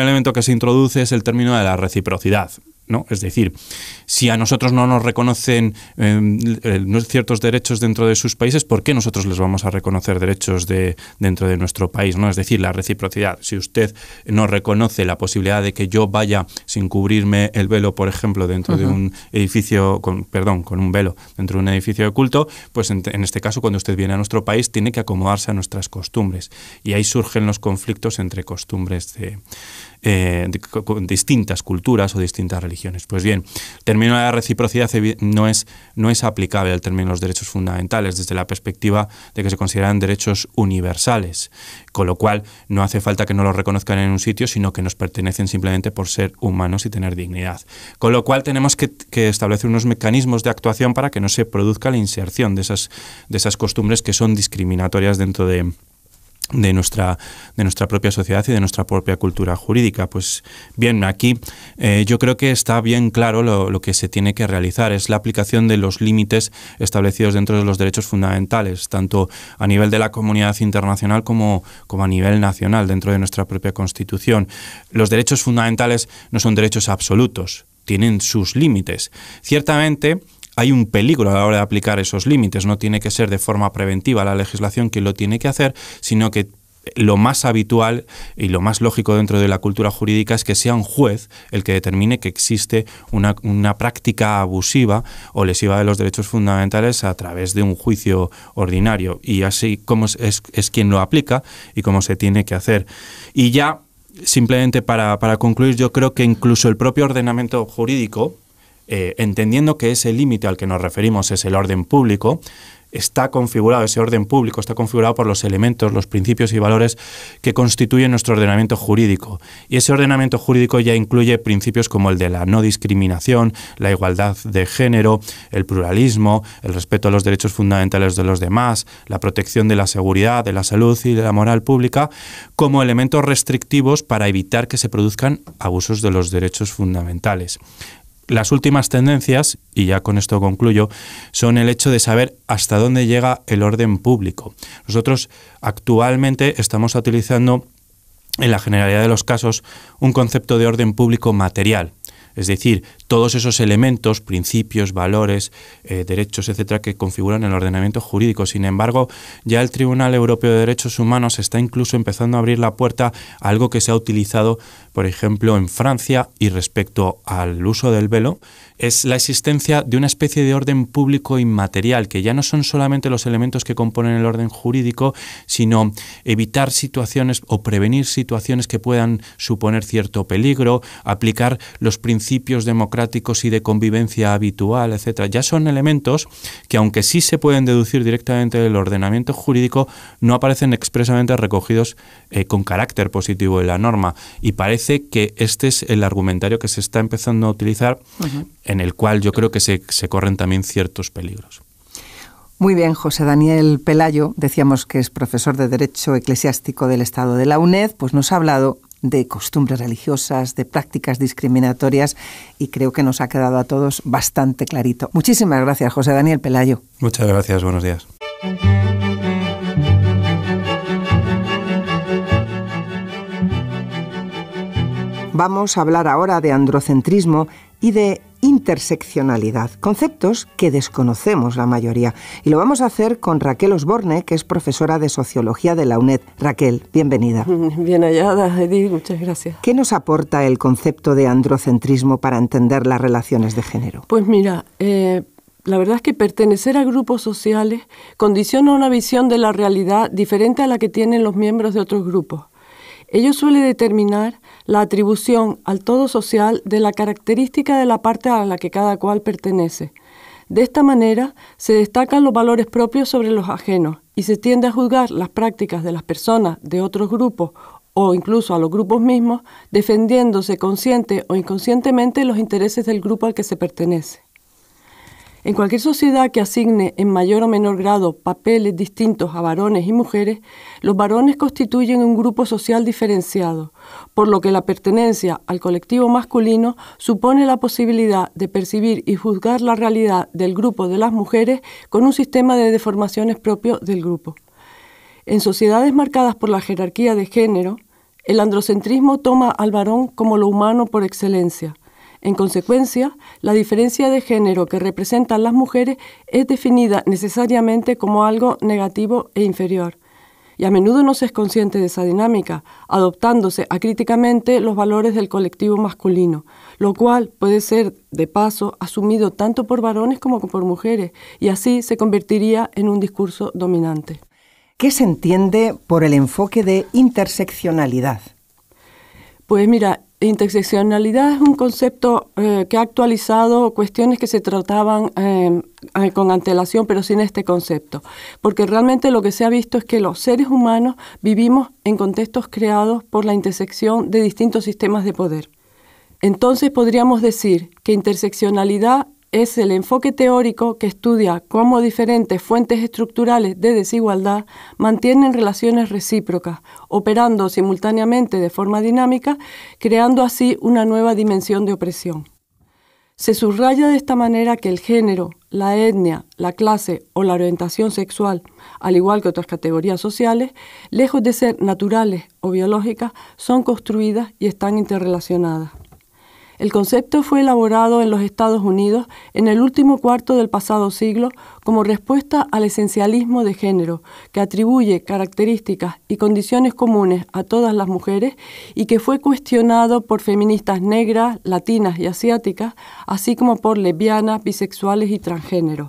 elemento que se introduce es el término de la reciprocidad, ¿no? Es decir, si a nosotros no nos reconocen ciertos derechos dentro de sus países, ¿por qué nosotros les vamos a reconocer derechos dentro de nuestro país, ¿no? Es decir, la reciprocidad. Si usted no reconoce la posibilidad de que yo vaya sin cubrirme el velo, por ejemplo, dentro de un edificio, con un velo dentro de un edificio de culto, pues en este caso, cuando usted viene a nuestro país, tiene que acomodarse a nuestras costumbres. Y ahí surgen los conflictos entre costumbres de distintas culturas o distintas religiones. Pues bien, el término de la reciprocidad no es aplicable al término de los derechos fundamentales desde la perspectiva de que se consideran derechos universales, con lo cual no hace falta que no los reconozcan en un sitio, sino que nos pertenecen simplemente por ser humanos y tener dignidad. Con lo cual tenemos que establecer unos mecanismos de actuación para que no se produzca la inserción de esas costumbres que son discriminatorias dentro de de nuestra propia sociedad y de nuestra propia cultura jurídica. Pues bien, aquí yo creo que está bien claro lo que se tiene que realizar, es la aplicación de los límites establecidos dentro de los derechos fundamentales, tanto a nivel de la comunidad internacional como a nivel nacional, dentro de nuestra propia Constitución. Los derechos fundamentales no son derechos absolutos, tienen sus límites. Ciertamente, hay un peligro a la hora de aplicar esos límites. No tiene que ser de forma preventiva la legislación quien lo tiene que hacer, sino que lo más habitual y lo más lógico dentro de la cultura jurídica es que sea un juez el que determine que existe una práctica abusiva o lesiva de los derechos fundamentales a través de un juicio ordinario, y así como es quien lo aplica y cómo se tiene que hacer. Y ya, simplemente para concluir, yo creo que incluso el propio ordenamiento jurídico, entendiendo que ese límite al que nos referimos es el orden público, ese orden público está configurado por los elementos, los principios y valores que constituyen nuestro ordenamiento jurídico. Y ese ordenamiento jurídico ya incluye principios como el de la no discriminación, la igualdad de género, el pluralismo, el respeto a los derechos fundamentales de los demás, la protección de la seguridad, de la salud y de la moral pública, como elementos restrictivos para evitar que se produzcan abusos de los derechos fundamentales. Las últimas tendencias, y ya con esto concluyo, son el hecho de saber hasta dónde llega el orden público. Nosotros actualmente estamos utilizando, en la generalidad de los casos, un concepto de orden público material. Es decir, todos esos elementos, principios, valores, derechos, etcétera, que configuran el ordenamiento jurídico. Sin embargo, ya el Tribunal Europeo de Derechos Humanos está incluso empezando a abrir la puerta a algo que se ha utilizado, por ejemplo, en Francia, y respecto al uso del velo, es la existencia de una especie de orden público inmaterial, que ya no son solamente los elementos que componen el orden jurídico, sino evitar situaciones o prevenir situaciones que puedan suponer cierto peligro, aplicar los principios democráticos y de convivencia habitual, etcétera. Ya son elementos que, aunque sí se pueden deducir directamente del ordenamiento jurídico, no aparecen expresamente recogidos con carácter positivo en la norma. Y parece que este es el argumentario que se está empezando a utilizar, en el cual yo creo que se corren también ciertos peligros. Muy bien, José Daniel Pelayo, decíamos que es profesor de Derecho Eclesiástico del Estado de la UNED, pues nos ha hablado de costumbres religiosas, de prácticas discriminatorias, y creo que nos ha quedado a todos bastante clarito. Muchísimas gracias, José Daniel Pelayo. Muchas gracias, buenos días. Vamos a hablar ahora de androcentrismo y de interseccionalidad, conceptos que desconocemos la mayoría. Y lo vamos a hacer con Raquel Osborne, que es profesora de Sociología de la UNED. Raquel, bienvenida. Bien hallada, Edith, muchas gracias. ¿Qué nos aporta el concepto de androcentrismo para entender las relaciones de género? Pues mira, la verdad es que pertenecer a grupos sociales condiciona una visión de la realidad diferente a la que tienen los miembros de otros grupos. Ello suele determinar la atribución al todo social de la característica de la parte a la que cada cual pertenece. De esta manera se destacan los valores propios sobre los ajenos y se tiende a juzgar las prácticas de las personas de otros grupos o incluso a los grupos mismos, defendiéndose consciente o inconscientemente los intereses del grupo al que se pertenece. En cualquier sociedad que asigne en mayor o menor grado papeles distintos a varones y mujeres, los varones constituyen un grupo social diferenciado, por lo que la pertenencia al colectivo masculino supone la posibilidad de percibir y juzgar la realidad del grupo de las mujeres con un sistema de deformaciones propio del grupo. En sociedades marcadas por la jerarquía de género, el androcentrismo toma al varón como lo humano por excelencia. En consecuencia, la diferencia de género que representan las mujeres es definida necesariamente como algo negativo e inferior. Y a menudo no se es consciente de esa dinámica, adoptándose acríticamente los valores del colectivo masculino, lo cual puede ser, de paso, asumido tanto por varones como por mujeres, y así se convertiría en un discurso dominante. ¿Qué se entiende por el enfoque de interseccionalidad? Pues mira, interseccionalidad es un concepto que ha actualizado cuestiones que se trataban con antelación, pero sin este concepto. Porque realmente lo que se ha visto es que los seres humanos vivimos en contextos creados por la intersección de distintos sistemas de poder. Entonces podríamos decir que interseccionalidad es el enfoque teórico que estudia cómo diferentes fuentes estructurales de desigualdad mantienen relaciones recíprocas, operando simultáneamente de forma dinámica, creando así una nueva dimensión de opresión. Se subraya de esta manera que el género, la etnia, la clase o la orientación sexual, al igual que otras categorías sociales, lejos de ser naturales o biológicas, son construidas y están interrelacionadas. El concepto fue elaborado en los Estados Unidos en el último cuarto del pasado siglo como respuesta al esencialismo de género, que atribuye características y condiciones comunes a todas las mujeres y que fue cuestionado por feministas negras, latinas y asiáticas, así como por lesbianas, bisexuales y transgéneros.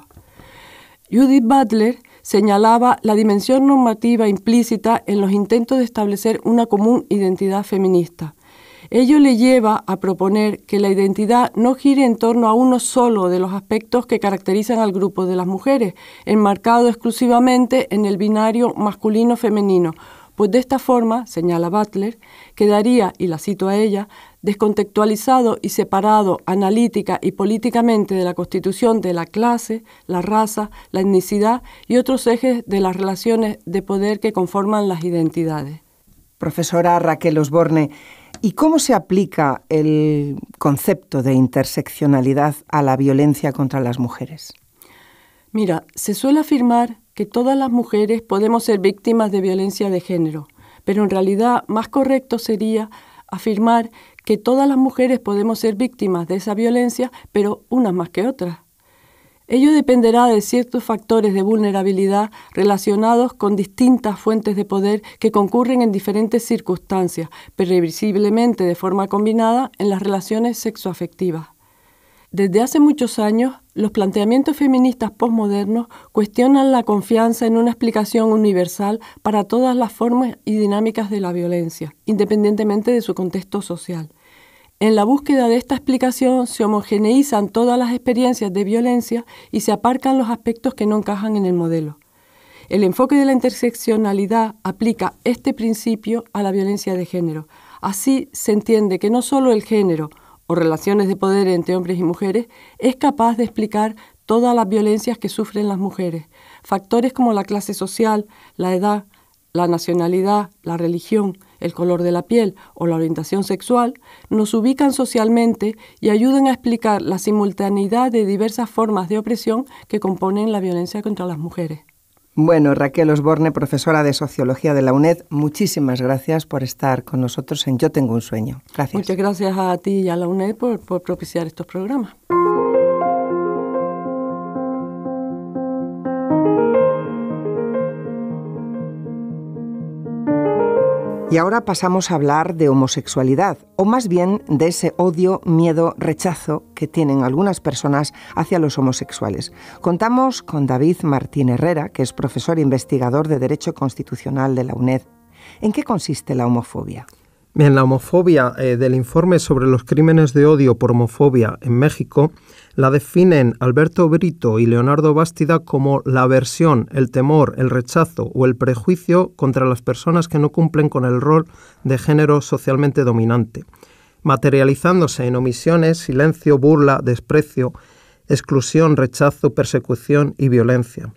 Judith Butler señalaba la dimensión normativa implícita en los intentos de establecer una común identidad feminista. Ello le lleva a proponer que la identidad no gire en torno a uno solo de los aspectos que caracterizan al grupo de las mujeres, enmarcado exclusivamente en el binario masculino-femenino, pues de esta forma, señala Butler, quedaría, y la cito a ella, descontextualizado y separado analítica y políticamente de la constitución de la clase, la raza, la etnicidad y otros ejes de las relaciones de poder que conforman las identidades. Profesora Raquel Osborne, ¿y cómo se aplica el concepto de interseccionalidad a la violencia contra las mujeres? Mira, se suele afirmar que todas las mujeres podemos ser víctimas de violencia de género, pero en realidad más correcto sería afirmar que todas las mujeres podemos ser víctimas de esa violencia, pero unas más que otras. Ello dependerá de ciertos factores de vulnerabilidad relacionados con distintas fuentes de poder que concurren en diferentes circunstancias, previsiblemente de forma combinada en las relaciones sexoafectivas. Desde hace muchos años, los planteamientos feministas posmodernos cuestionan la confianza en una explicación universal para todas las formas y dinámicas de la violencia, independientemente de su contexto social. En la búsqueda de esta explicación se homogeneizan todas las experiencias de violencia y se aparcan los aspectos que no encajan en el modelo. El enfoque de la interseccionalidad aplica este principio a la violencia de género. Así se entiende que no solo el género o relaciones de poder entre hombres y mujeres es capaz de explicar todas las violencias que sufren las mujeres. Factores como la clase social, la edad, la nacionalidad, la religión, el color de la piel o la orientación sexual nos ubican socialmente y ayudan a explicar la simultaneidad de diversas formas de opresión que componen la violencia contra las mujeres. Bueno, Raquel Osborne, profesora de Sociología de la UNED, muchísimas gracias por estar con nosotros en Yo Tengo un Sueño. Gracias. Muchas gracias a ti y a la UNED por propiciar estos programas. Y ahora pasamos a hablar de homosexualidad, o más bien de ese odio, miedo, rechazo que tienen algunas personas hacia los homosexuales. Contamos con David Martín Herrera, que es profesor e investigador de Derecho Constitucional de la UNED. ¿En qué consiste la homofobia? Bien, la homofobia del informe sobre los crímenes de odio por homofobia en México la definen Alberto Brito y Leonardo Bástida como la aversión, el temor, el rechazo o el prejuicio contra las personas que no cumplen con el rol de género socialmente dominante, materializándose en omisiones, silencio, burla, desprecio, exclusión, rechazo, persecución y violencia.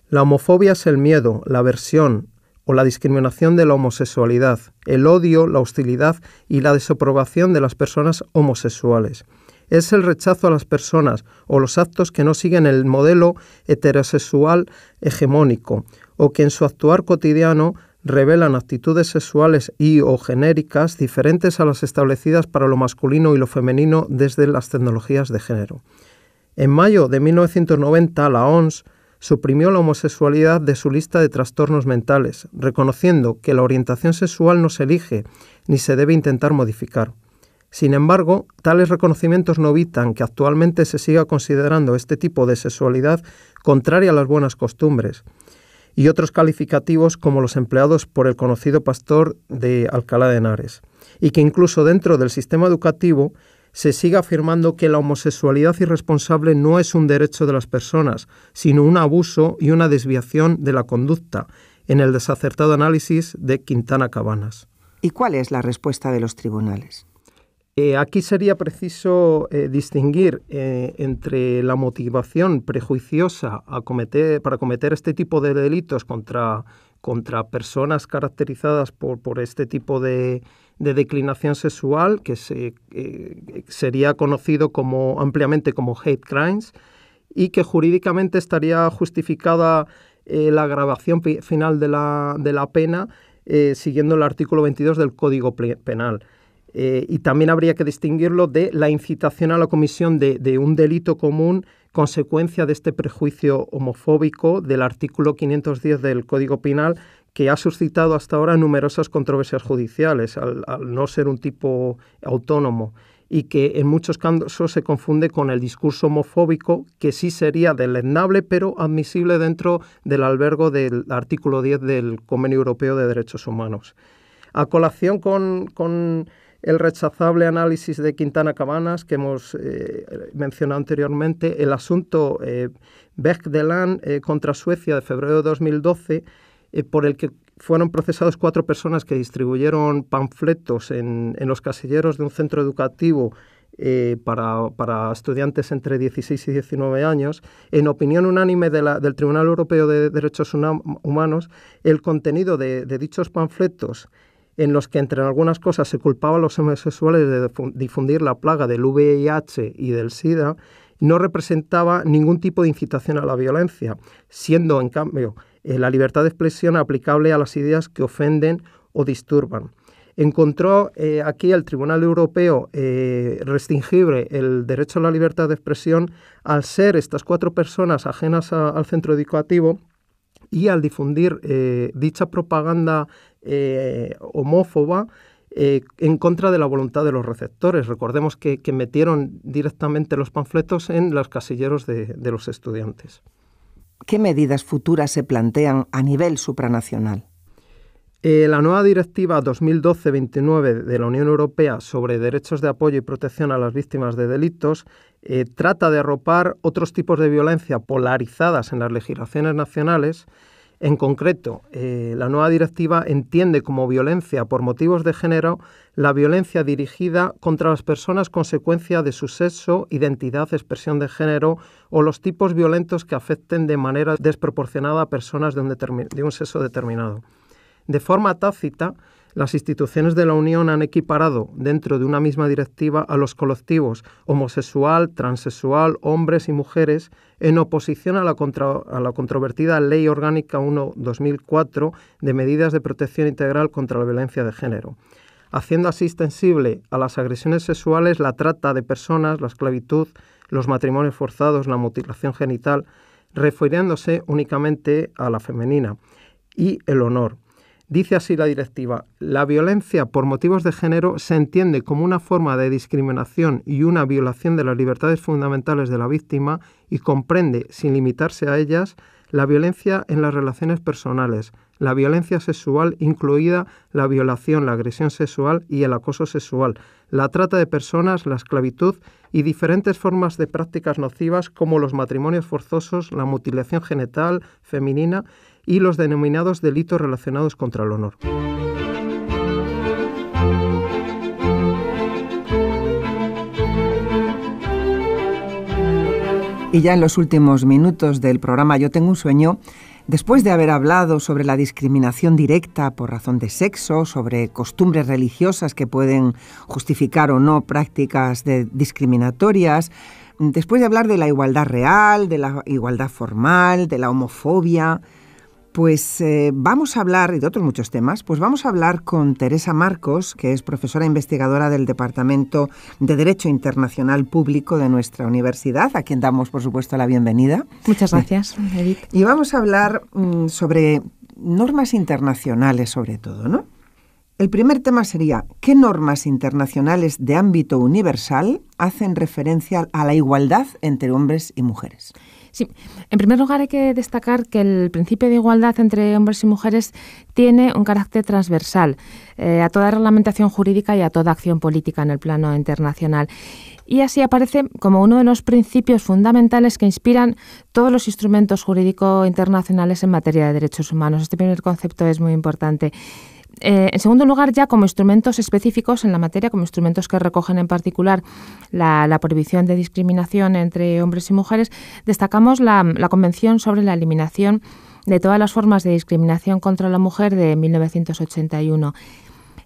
La homofobia es el miedo, la aversión o la discriminación de la homosexualidad, el odio, la hostilidad y la desaprobación de las personas homosexuales. Es el rechazo a las personas o los actos que no siguen el modelo heterosexual hegemónico o que en su actuar cotidiano revelan actitudes sexuales y o genéricas diferentes a las establecidas para lo masculino y lo femenino desde las tecnologías de género. En mayo de 1990, la OMS suprimió la homosexualidad de su lista de trastornos mentales, reconociendo que la orientación sexual no se elige ni se debe intentar modificar. Sin embargo, tales reconocimientos no evitan que actualmente se siga considerando este tipo de sexualidad contraria a las buenas costumbres y otros calificativos como los empleados por el conocido pastor de Alcalá de Henares, y que incluso dentro del sistema educativo se siga afirmando que la homosexualidad irresponsable no es un derecho de las personas, sino un abuso y una desviación de la conducta, en el desacertado análisis de Quintana Cabanas. ¿Y cuál es la respuesta de los tribunales? Aquí sería preciso distinguir entre la motivación prejuiciosa para cometer este tipo de delitos contra personas caracterizadas por este tipo de declinación sexual, que sería conocido ampliamente como hate crimes, y que jurídicamente estaría justificada la agravación final de la pena siguiendo el artículo 22 del Código Penal. Y también habría que distinguirlo de la incitación a la comisión de un delito común consecuencia de este prejuicio homofóbico del artículo 510 del Código Penal, que ha suscitado hasta ahora numerosas controversias judiciales al no ser un tipo autónomo, y que en muchos casos se confunde con el discurso homofóbico, que sí sería deleznable pero admisible dentro del albergo del artículo 10 del Convenio Europeo de Derechos Humanos. A colación con el rechazable análisis de Quintana Cabanas que hemos mencionado anteriormente, el asunto Bergdeland contra Suecia de febrero de 2012, por el que fueron procesados 4 personas que distribuyeron panfletos en los casilleros de un centro educativo para estudiantes entre 16 y 19 años, en opinión unánime del Tribunal Europeo de Derechos Humanos, el contenido de dichos panfletos, en los que, entre algunas cosas, se culpaba a los homosexuales de difundir la plaga del VIH y del SIDA, no representaba ningún tipo de incitación a la violencia, siendo, en cambio, la libertad de expresión aplicable a las ideas que ofenden o disturban. Encontró aquí el Tribunal Europeo restringible el derecho a la libertad de expresión al ser estas 4 personas ajenas al centro educativo y al difundir dicha propaganda homófoba en contra de la voluntad de los receptores. Recordemos que metieron directamente los panfletos en los casilleros de los estudiantes. ¿Qué medidas futuras se plantean a nivel supranacional? La nueva Directiva 2012-29 de la Unión Europea sobre derechos de apoyo y protección a las víctimas de delitos trata de arropar otros tipos de violencia polarizadas en las legislaciones nacionales. En concreto, la nueva directiva entiende como violencia por motivos de género la violencia dirigida contra las personas consecuencia de su sexo, identidad, expresión de género o los tipos violentos que afecten de manera desproporcionada a personas de un sexo determinado. De forma tácita, las instituciones de la Unión han equiparado dentro de una misma directiva a los colectivos homosexual, transexual, hombres y mujeres en oposición a la controvertida Ley Orgánica 1/2004 de medidas de protección integral contra la violencia de género, haciendo así extensible a las agresiones sexuales la trata de personas, la esclavitud, los matrimonios forzados, la mutilación genital, refiriéndose únicamente a la femenina, y el honor. Dice así la directiva: la violencia por motivos de género se entiende como una forma de discriminación y una violación de las libertades fundamentales de la víctima y comprende, sin limitarse a ellas, la violencia en las relaciones personales, la violencia sexual, incluida la violación, la agresión sexual y el acoso sexual, la trata de personas, la esclavitud y diferentes formas de prácticas nocivas como los matrimonios forzosos, la mutilación genital femenina y los denominados delitos relacionados contra el honor. Y ya en los últimos minutos del programa Yo tengo un sueño, después de haber hablado sobre la discriminación directa por razón de sexo, sobre costumbres religiosas que pueden justificar o no prácticas discriminatorias, después de hablar de la igualdad real, de la igualdad formal, de la homofobia, pues vamos a hablar, y de otros muchos temas, pues vamos a hablar con Teresa Marcos, que es profesora investigadora del Departamento de Derecho Internacional Público de nuestra universidad, a quien damos, por supuesto, la bienvenida. Muchas gracias, Edith. Y vamos a hablar sobre normas internacionales, sobre todo, ¿no? El primer tema sería, ¿qué normas internacionales de ámbito universal hacen referencia a la igualdad entre hombres y mujeres? Sí, en primer lugar hay que destacar que el principio de igualdad entre hombres y mujeres tiene un carácter transversal a toda reglamentación jurídica y a toda acción política en el plano internacional. Y así aparece como uno de los principios fundamentales que inspiran todos los instrumentos jurídicos internacionales en materia de derechos humanos. Este primer concepto es muy importante. En segundo lugar, ya como instrumentos específicos en la materia, como instrumentos que recogen en particular la prohibición de discriminación entre hombres y mujeres, destacamos la Convención sobre la Eliminación de todas las formas de discriminación contra la mujer de 1981.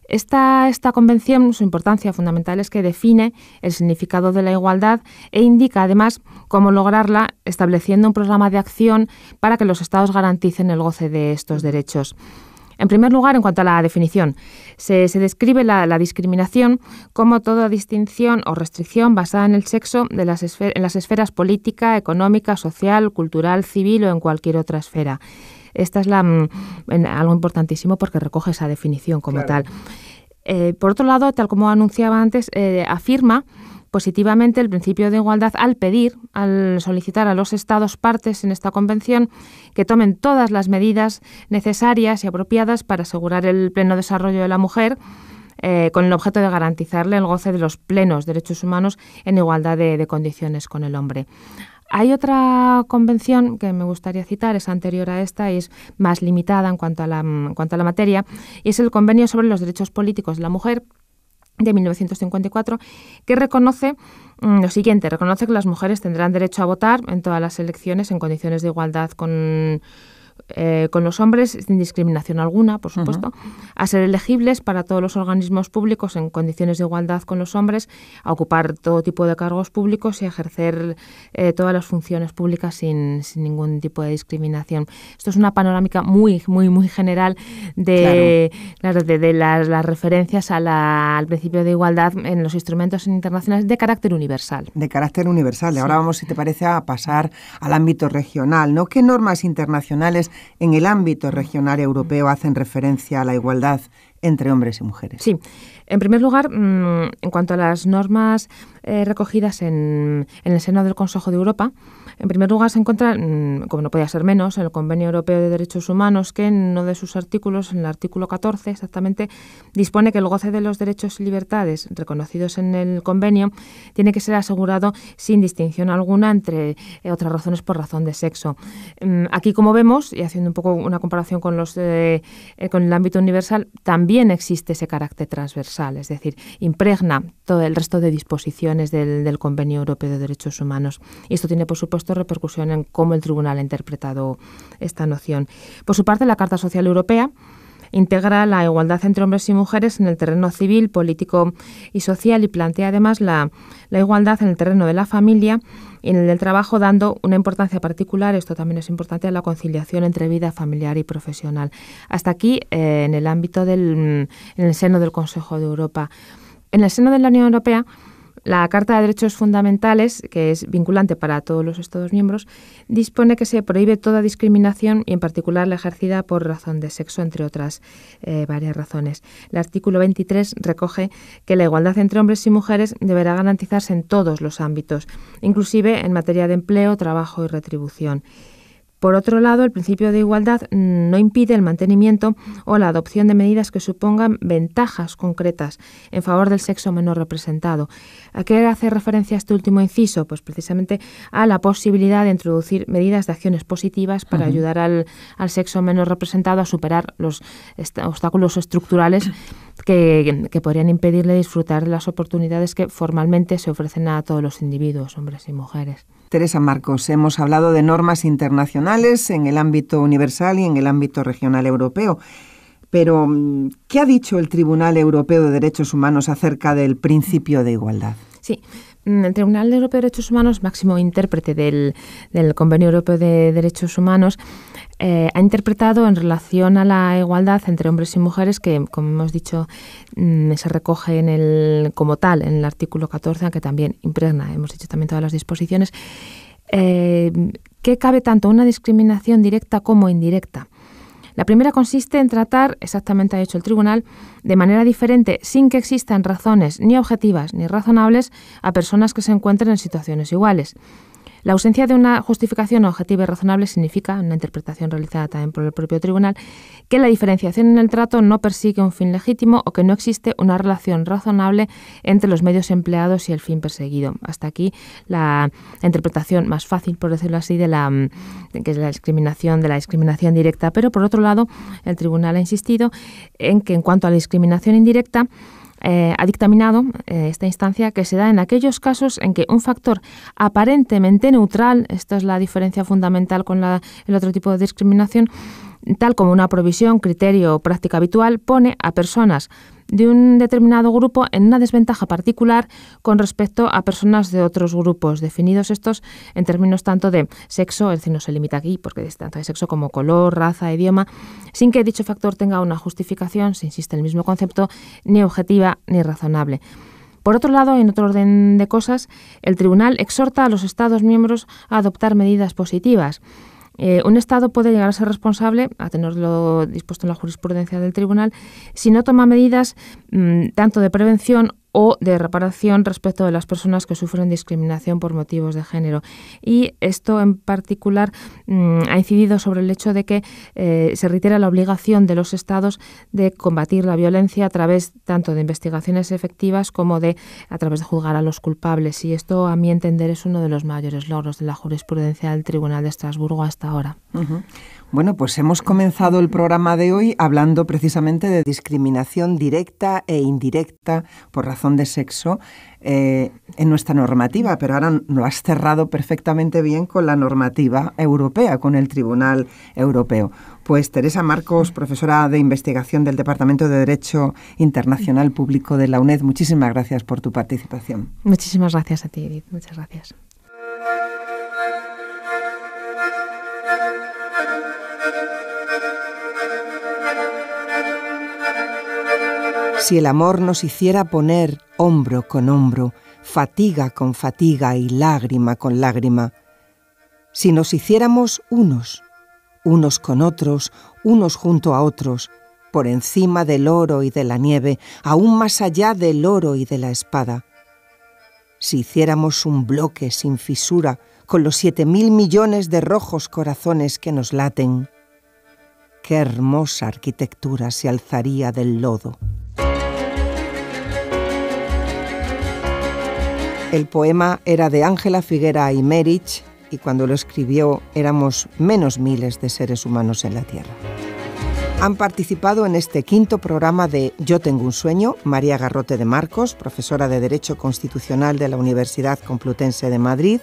Esta convención, su importancia fundamental es que define el significado de la igualdad e indica además cómo lograrla, estableciendo un programa de acción para que los Estados garanticen el goce de estos derechos. En primer lugar, en cuanto a la definición, se describe la discriminación como toda distinción o restricción basada en el sexo en las esferas política, económica, social, cultural, civil o en cualquier otra esfera. Esta es algo importantísimo porque recoge esa definición como tal. Por otro lado, tal como anunciaba antes, afirma positivamente el principio de igualdad al solicitar a los Estados partes en esta convención que tomen todas las medidas necesarias y apropiadas para asegurar el pleno desarrollo de la mujer, con el objeto de garantizarle el goce de los plenos derechos humanos en igualdad de condiciones con el hombre. Hay otra convención que me gustaría citar, es anterior a esta y es más limitada en cuanto a la materia, y es el Convenio sobre los Derechos Políticos de la Mujer, de 1954, que reconoce lo siguiente: reconoce que las mujeres tendrán derecho a votar en todas las elecciones en condiciones de igualdad con los hombres, sin discriminación alguna, por supuesto, a ser elegibles para todos los organismos públicos en condiciones de igualdad con los hombres, a ocupar todo tipo de cargos públicos y a ejercer todas las funciones públicas sin ningún tipo de discriminación. Esto es una panorámica muy, muy, muy general de las referencias al principio de igualdad en los instrumentos internacionales de carácter universal. De carácter universal. Sí. Ahora vamos, si te parece, a pasar al ámbito regional, ¿no? ¿Qué normas internacionales en el ámbito regional europeo hacen referencia a la igualdad entre hombres y mujeres? Sí. En primer lugar, en cuanto a las normas recogidas en el seno del Consejo de Europa, en primer lugar se encuentra, como no podía ser menos, en el Convenio Europeo de Derechos Humanos, que en uno de sus artículos, en el artículo 14 exactamente, dispone que el goce de los derechos y libertades reconocidos en el convenio tiene que ser asegurado sin distinción alguna entre otras razones por razón de sexo. Aquí, como vemos, y haciendo un poco una comparación con el ámbito universal, también existe ese carácter transversal, es decir, impregna todo el resto de disposiciones del Convenio Europeo de Derechos Humanos. Y esto tiene, por supuesto, repercusión en cómo el tribunal ha interpretado esta noción. Por su parte, la Carta Social Europea integra la igualdad entre hombres y mujeres en el terreno civil, político y social, y plantea además la igualdad en el terreno de la familia y en el del trabajo, dando una importancia particular, esto también es importante, a la conciliación entre vida familiar y profesional. Hasta aquí en el ámbito en el seno del Consejo de Europa. En el seno de la Unión Europea, la Carta de Derechos Fundamentales, que es vinculante para todos los Estados miembros, dispone que se prohíbe toda discriminación y en particular la ejercida por razón de sexo, entre otras varias razones. El artículo 23 recoge que la igualdad entre hombres y mujeres deberá garantizarse en todos los ámbitos, inclusive en materia de empleo, trabajo y retribución. Por otro lado, el principio de igualdad no impide el mantenimiento o la adopción de medidas que supongan ventajas concretas en favor del sexo menos representado. ¿A qué hace referencia este último inciso? Pues precisamente a la posibilidad de introducir medidas de acciones positivas para ayudar al sexo menos representado a superar los obstáculos estructurales que podrían impedirle disfrutar de las oportunidades que formalmente se ofrecen a todos los individuos, hombres y mujeres. Teresa Marcos, hemos hablado de normas internacionales en el ámbito universal y en el ámbito regional europeo. Pero, ¿qué ha dicho el Tribunal Europeo de Derechos Humanos acerca del principio de igualdad? Sí, el Tribunal Europeo de Derechos Humanos, máximo intérprete del Convenio Europeo de Derechos Humanos, ha interpretado en relación a la igualdad entre hombres y mujeres, que, como hemos dicho, se recoge como tal en el artículo 14, aunque también impregna, hemos dicho también todas las disposiciones, que cabe tanto una discriminación directa como indirecta. La primera consiste en tratar, exactamente ha dicho el tribunal, de manera diferente, sin que existan razones ni objetivas ni razonables, a personas que se encuentren en situaciones iguales. La ausencia de una justificación objetiva y razonable significa, una interpretación realizada también por el propio tribunal, que la diferenciación en el trato no persigue un fin legítimo o que no existe una relación razonable entre los medios empleados y el fin perseguido. Hasta aquí la interpretación más fácil, por decirlo así, que es la discriminación directa. Pero por otro lado, el tribunal ha insistido en que en cuanto a la discriminación indirecta, ha dictaminado esta instancia que se da en aquellos casos en que un factor aparentemente neutral, esta es la diferencia fundamental con el otro tipo de discriminación, tal como una provisión, criterio o práctica habitual, pone a personas de un determinado grupo en una desventaja particular con respecto a personas de otros grupos, definidos estos en términos tanto de sexo, es decir, no se limita aquí porque es tanto de sexo como color, raza, idioma, sin que dicho factor tenga una justificación, se insiste en el mismo concepto, ni objetiva ni razonable. Por otro lado, en otro orden de cosas, el tribunal exhorta a los Estados miembros a adoptar medidas positivas. Un Estado puede llegar a ser responsable, a tenerlo dispuesto en la jurisprudencia del tribunal, si no toma medidas tanto de prevención o de reparación respecto de las personas que sufren discriminación por motivos de género. Y esto en particular ha incidido sobre el hecho de que se reitera la obligación de los Estados de combatir la violencia a través tanto de investigaciones efectivas como a través de juzgar a los culpables. Y esto, a mi entender, es uno de los mayores logros de la jurisprudencia del Tribunal de Estrasburgo hasta ahora. Uh-huh. Bueno, pues hemos comenzado el programa de hoy hablando precisamente de discriminación directa e indirecta por razón de sexo en nuestra normativa, pero ahora lo has cerrado perfectamente bien con la normativa europea, con el Tribunal Europeo. Pues Teresa Marcos, profesora de investigación del Departamento de Derecho Internacional Público de la UNED, muchísimas gracias por tu participación. Muchísimas gracias a ti, Edith. Muchas gracias. Si el amor nos hiciera poner hombro con hombro, fatiga con fatiga y lágrima con lágrima, si nos hiciéramos unos con otros, unos junto a otros, por encima del oro y de la nieve, aún más allá del oro y de la espada, si hiciéramos un bloque sin fisura con los 7.000 millones de rojos corazones que nos laten, qué hermosa arquitectura se alzaría del lodo. El poema era de Ángela Figuera Aymerich y cuando lo escribió éramos menos miles de seres humanos en la Tierra. Han participado en este quinto programa de Yo tengo un sueño María Garrote de Marcos, profesora de Derecho Constitucional de la Universidad Complutense de Madrid,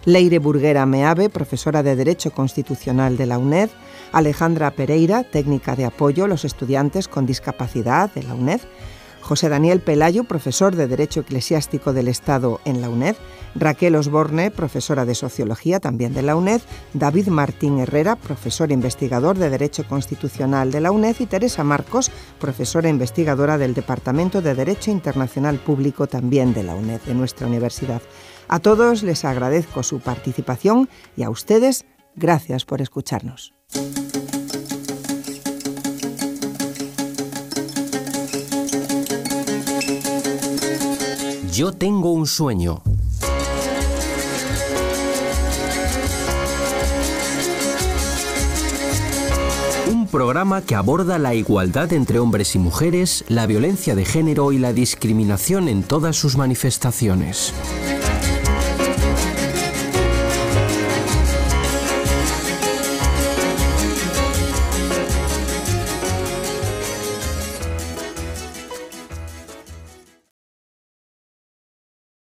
Leire Burguera Meave, profesora de Derecho Constitucional de la UNED, Alejandra Pereira, técnica de apoyo a los estudiantes con discapacidad de la UNED, José Daniel Pelayo, profesor de Derecho Eclesiástico del Estado en la UNED, Raquel Osborne, profesora de Sociología también de la UNED, David Martín Herrera, profesor investigador de Derecho Constitucional de la UNED y Teresa Marcos, profesora investigadora del Departamento de Derecho Internacional Público también de la UNED, de nuestra universidad. A todos les agradezco su participación y a ustedes, gracias por escucharnos. Yo tengo un sueño. Un programa que aborda la igualdad entre hombres y mujeres, la violencia de género y la discriminación en todas sus manifestaciones.